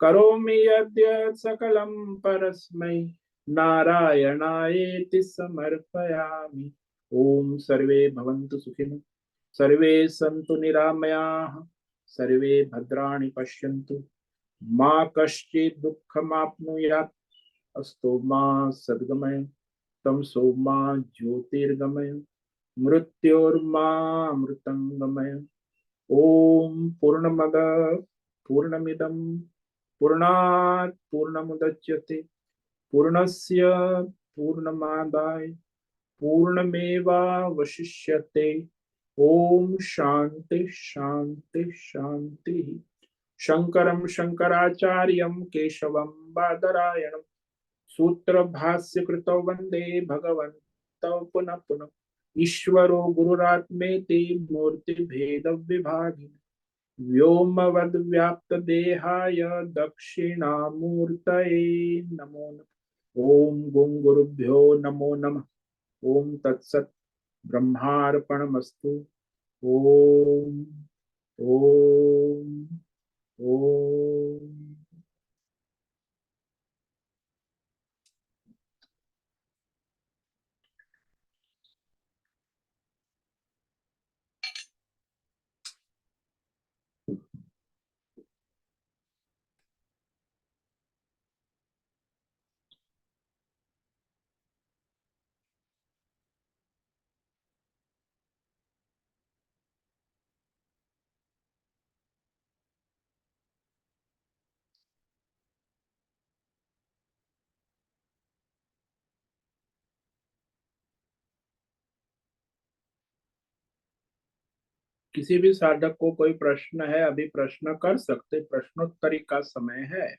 करोमि यद्यत् सकलं परस्मै नारायणायेति समर्पयामि। ओम सर्वे भवन्तु सुखिनः, सर्वे सन्तु निरामयाः, सर्वे भद्राणि पश्यन्तु, मा कश्चित् दुःखमाप्नुयात्। अस्तु मा सद्गमय, तमसो मा ज्योतिर्गमय, मृत्योर्मामृतंगमय। ओम पूर्णमद पूर्णमिदं पूर्णात् पूर्णमुदच्यते पूर्णस्य पूर्णमादाय पूर्णमेवावशिष्यते। ओम शांति शांति शांति। शंकरं शंकराचार्यं केशवं बादरायणं सूत्र भाष्य कृतौ वंदे भगवन्तौ पुनः पुनः। ईश्वरो गुरुरात्मेति मूर्ति भेद विभागिने व्योमवद् व्याप्त देहाय दक्षिणामूर्तये नमो नमः। ओम गुं गुरुभ्यो नमो नमः। ओम तत्सत् ब्रह्मार्पणमस्तु। ओम ओम ओम। किसी भी साधक को कोई प्रश्न है, अभी प्रश्न कर सकते, प्रश्नोत्तरी का समय है।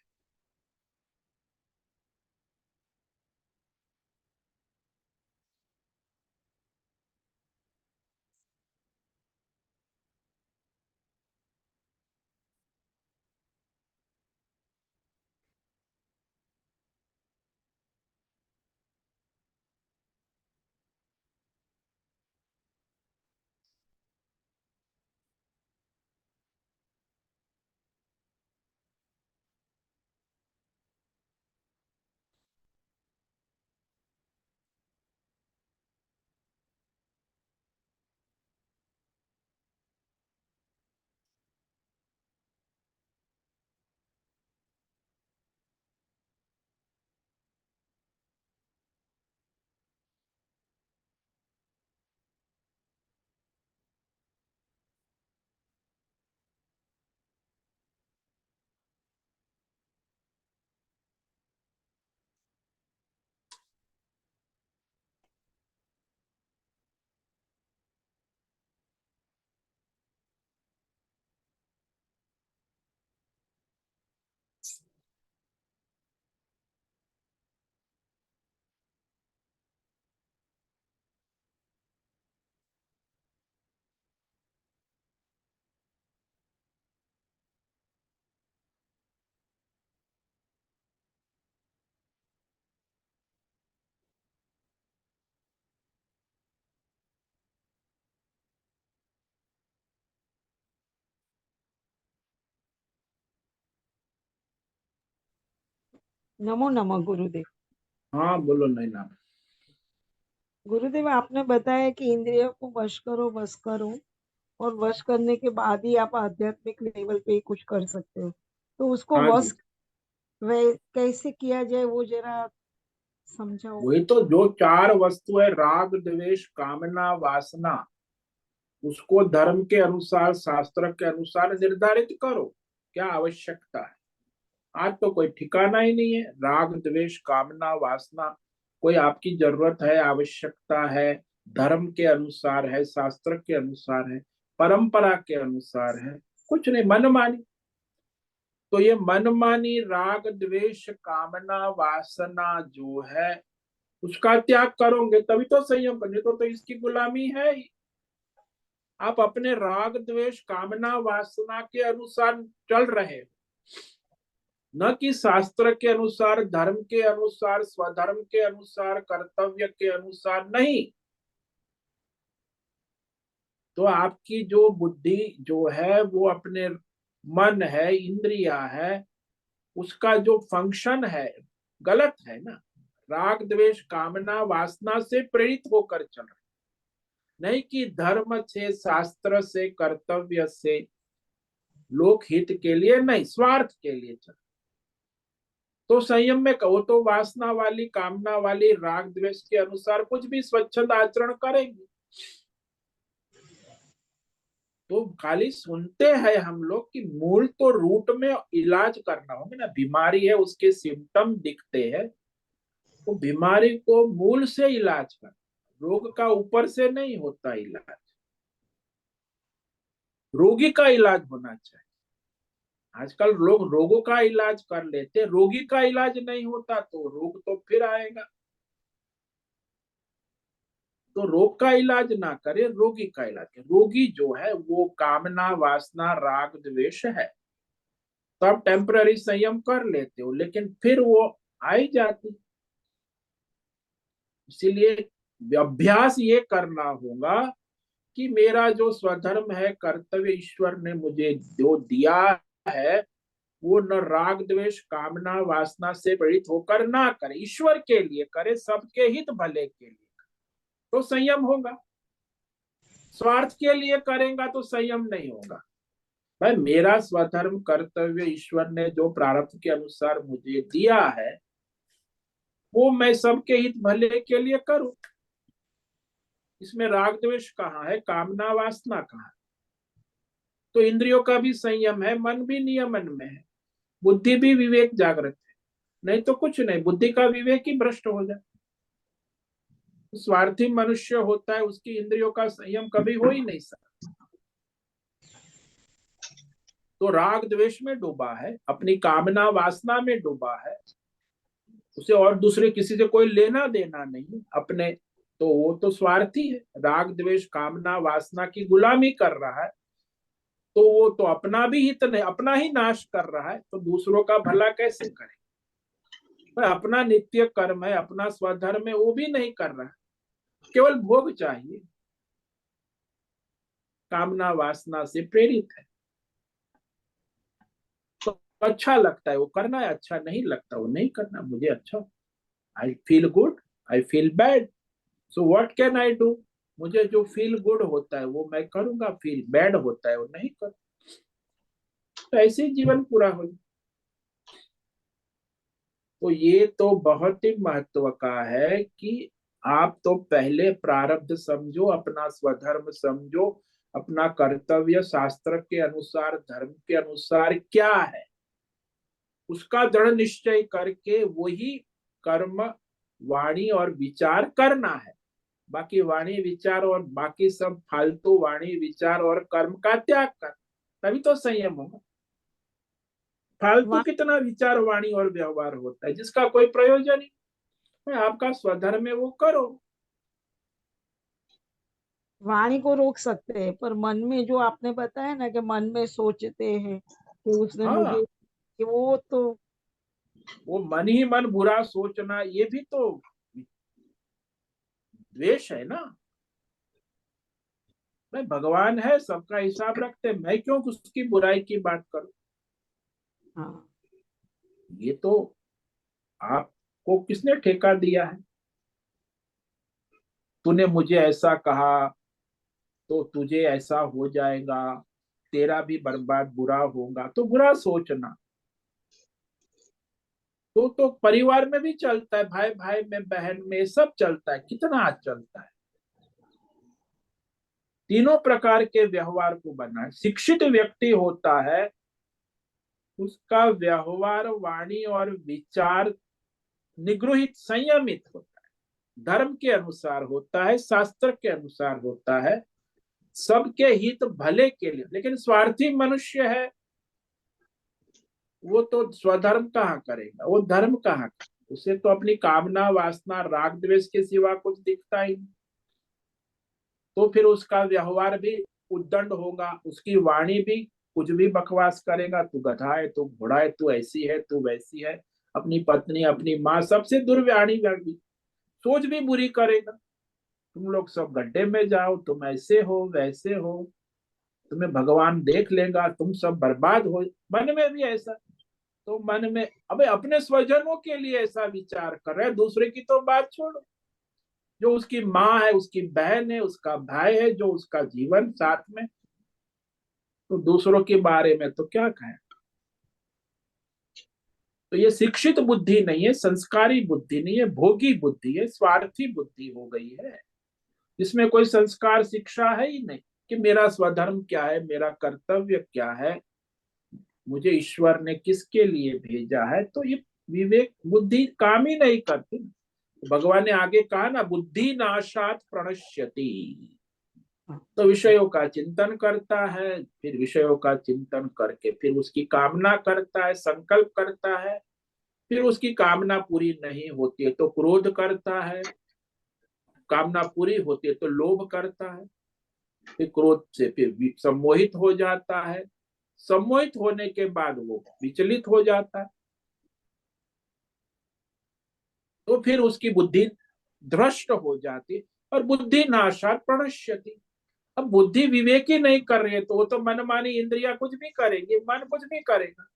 नमो नमः गुरुदेव। हाँ बोलो नैना। गुरुदेव, आपने बताया कि इंद्रियों को वश करो और वश करने के बाद ही आप आध्यात्मिक लेवल पे कुछ कर सकते हो। तो उसको हाँ वश जी, वे कैसे किया जाए वो जरा समझाओ। वही तो, जो चार वस्तु है, राग द्वेष कामना वासना, उसको धर्म के अनुसार शास्त्र के अनुसार निर्धारित करो, क्या आवश्यकता है। आज तो कोई ठिकाना ही नहीं है, राग द्वेष कामना वासना, कोई आपकी जरूरत है, आवश्यकता है, धर्म के अनुसार है, शास्त्र के अनुसार है, परंपरा के अनुसार है, कुछ नहीं, मनमानी। तो ये मनमानी राग द्वेष कामना वासना जो है, उसका त्याग करोगे तभी तो संयम बने, तो इसकी गुलामी है ही। आप अपने राग द्वेष कामना वासना के अनुसार चल रहे हो, न कि शास्त्र के अनुसार, धर्म के अनुसार, स्वधर्म के अनुसार, कर्तव्य के अनुसार नहीं। तो आपकी जो बुद्धि जो है वो अपने मन है, इंद्रिया है, उसका जो फंक्शन है गलत है ना। राग द्वेष कामना वासना से प्रेरित होकर चल रहे, नहीं कि धर्म से, शास्त्र से, कर्तव्य से, लोक हित के लिए नहीं, स्वार्थ के लिए चल। तो संयम में कहो तो वासना वाली, कामना वाली, राग द्वेष के अनुसार कुछ भी स्वच्छंद आचरण करेंगे। तो खाली सुनते हैं हम लोग कि मूल तो रूट में इलाज करना होगा ना। बीमारी है, उसके सिम्टम दिखते हैं, तो बीमारी को मूल से इलाज करना, रोग का ऊपर से नहीं होता इलाज। रोगी का इलाज होना चाहिए। आजकल लोग रोगों का इलाज कर लेते, रोगी का इलाज नहीं होता तो रोग तो फिर आएगा। तो रोग का इलाज ना करे, रोगी का इलाज करे। रोगी जो है वो कामना वासना राग द्वेष है, तो आप टेम्पररी संयम कर लेते हो, लेकिन फिर वो आ ही जाती। इसीलिए अभ्यास ये करना होगा कि मेरा जो स्वधर्म है, कर्तव्य ईश्वर ने मुझे जो दिया है, वो न राग द्वेष कामना वासना से प्रेरित होकर ना करे, ईश्वर के लिए करे, सबके हित भले के लिए, तो संयम होगा। स्वार्थ के लिए करेगा तो संयम नहीं होगा। भाई मेरा स्वधर्म कर्तव्य ईश्वर ने जो प्रारब्ध के अनुसार मुझे दिया है, वो मैं सबके हित भले के लिए करूं। इसमें राग द्वेष कहाँ है, कामना वासना कहाँ है। तो इंद्रियों का भी संयम है, मन भी नियमन में है, बुद्धि भी विवेक जागृत है। नहीं तो कुछ नहीं, बुद्धि का विवेक ही भ्रष्ट हो जाए। स्वार्थी मनुष्य होता है, उसकी इंद्रियों का संयम कभी हो ही नहीं सकता। तो राग द्वेष में डूबा है, अपनी कामना वासना में डूबा है, उसे और दूसरे किसी से कोई लेना देना नहीं अपने, तो वो तो स्वार्थी है, राग द्वेष कामना वासना की गुलामी कर रहा है। तो वो तो अपना भी हित नहीं, अपना ही नाश कर रहा है, तो दूसरों का भला कैसे करे। पर अपना नित्य कर्म है, अपना स्वधर्म है, वो भी नहीं कर रहा है, केवल भोग चाहिए, कामना वासना से प्रेरित है। तो अच्छा लगता है वो करना है, अच्छा नहीं लगता वो नहीं करना। मुझे अच्छा, I feel good, I feel bad, so what can I do. मुझे जो फील गुड होता है वो मैं करूंगा, फील बैड होता है वो नहीं कर। तो ऐसे ही जीवन पूरा हो। तो ये तो बहुत ही महत्व का है कि आप तो पहले प्रारब्ध समझो, अपना स्वधर्म समझो, अपना कर्तव्य शास्त्र के अनुसार, धर्म के अनुसार क्या है, उसका दृढ़ निश्चय करके वही कर्म, वाणी और विचार करना है। बाकी वाणी विचार और बाकी सब फालतू वाणी विचार और कर्म का त्याग कर, तभी तो संयम होगा। फालतू वा, कितना विचार वाणी और व्यवहार होता है जिसका कोई प्रयोजन नहीं। आपका स्वधर्म है वो करो। वाणी को रोक सकते हैं, पर मन में जो आपने बताया ना कि मन में सोचते हैं कि उसने मुझे, हाँ, कि वो तो वो मन ही मन बुरा सोचना, ये भी तो द्वेष है ना। भाई भगवान है, सबका हिसाब रखते हैं, मैं क्यों उसकी बुराई की बात करूं। हाँ। ये तो आपको किसने ठेका दिया है? तूने मुझे ऐसा कहा तो तुझे ऐसा हो जाएगा, तेरा भी बर्बाद बुरा होगा, तो बुरा सोचना। तो परिवार में भी चलता है, भाई भाई में, बहन में, सब चलता है। कितना आज चलता है। तीनों प्रकार के व्यवहार को बनाए। शिक्षित व्यक्ति होता है, उसका व्यवहार, वाणी और विचार निगृहित, संयमित होता है, धर्म के अनुसार होता है, शास्त्र के अनुसार होता है, सबके हित भले के लिए। लेकिन स्वार्थी मनुष्य है, वो तो स्वधर्म कहाँ करेगा, वो धर्म कहाँ करेगा? उसे तो अपनी कामना, वासना, राग द्वेष के सिवा कुछ दिखता ही नहीं। तो फिर उसका व्यवहार भी उद्दंड होगा, उसकी वाणी भी कुछ भी बकवास करेगा। तू गधा है, तू घोड़ा है, तू ऐसी है, तू वैसी है। अपनी पत्नी, अपनी माँ, सबसे दुर्व्याणी व्यक्ति, सोच भी बुरी करेगा। तुम लोग सब गड्ढे में जाओ, तुम ऐसे हो, वैसे हो, तुम्हें भगवान देख लेगा, तुम सब बर्बाद हो। मन में भी ऐसा। तो मन में, अबे अपने स्वजनों के लिए ऐसा विचार कर रहे हैं, दूसरे की तो बात छोड़ो। जो उसकी माँ है, उसकी बहन है, उसका भाई है, जो उसका जीवन साथ में, तो दूसरों के बारे में तो क्या कहें। तो ये शिक्षित बुद्धि नहीं है, संस्कारी बुद्धि नहीं है, भोगी बुद्धि है, स्वार्थी बुद्धि हो गई है। इसमें कोई संस्कार, शिक्षा है ही नहीं कि मेरा स्वधर्म क्या है, मेरा कर्तव्य क्या है, मुझे ईश्वर ने किसके लिए भेजा है। तो ये विवेक बुद्धि काम ही नहीं करती। भगवान ने आगे कहा ना, बुद्धि नाशात प्रणश्यति। तो विषयों का चिंतन करता है, फिर विषयों का चिंतन करके फिर उसकी कामना करता है, संकल्प करता है, फिर उसकी कामना पूरी नहीं होती है तो क्रोध करता है, कामना पूरी होती है तो लोभ करता है, फिर क्रोध से फिर सम्मोहित हो जाता है, सम्मोहित होने के बाद वो विचलित हो जाता है, तो फिर उसकी बुद्धि भ्रष्ट हो जाती। और बुद्धि नाशात प्रणश्यति। अब बुद्धि विवेक ही नहीं कर रही है तो वो तो मनमानी इंद्रियां कुछ भी करेंगे, मन कुछ भी करेगा।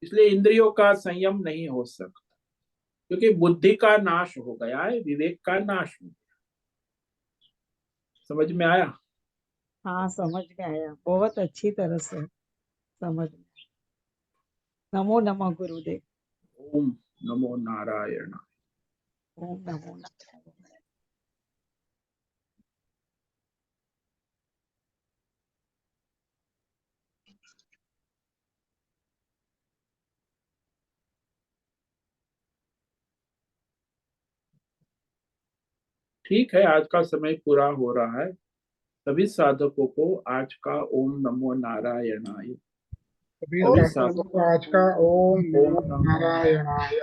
इसलिए इंद्रियों का संयम नहीं हो सकता, क्योंकि बुद्धि का नाश हो गया है, विवेक का नाश हो गया। समझ में आया? हाँ, समझ में आया, बहुत अच्छी तरह से समझ में। नमो नमः गुरुदेव। ओम नमो नारायण। ओम नमो नारायण। ठीक है, आज का समय पूरा हो रहा है। सभी साधकों को आज का ओम नमो नारायणाय। सभी सभी साधकों साधकों को आज का ओम ओम नमो नमो, नारायणाय।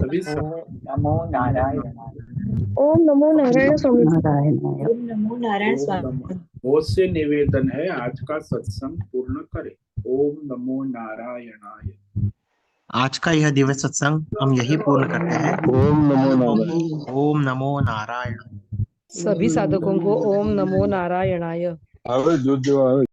सभी नमो नारायण। ओम नमो नारायण स्वामी। नारायणाय। ओम नमो नारायण ओम स्वामी। नमो। बहुत से निवेदन है, आज का सत्संग पूर्ण करें। ओम नमो नारायणाय। आज का यह दिव्य सत्संग हम यही पूर्ण करते हैं। ओम नमो नारायण। ओम नमो नारायण। सभी साधकों को ओम नमो नारायणाय। अरे जो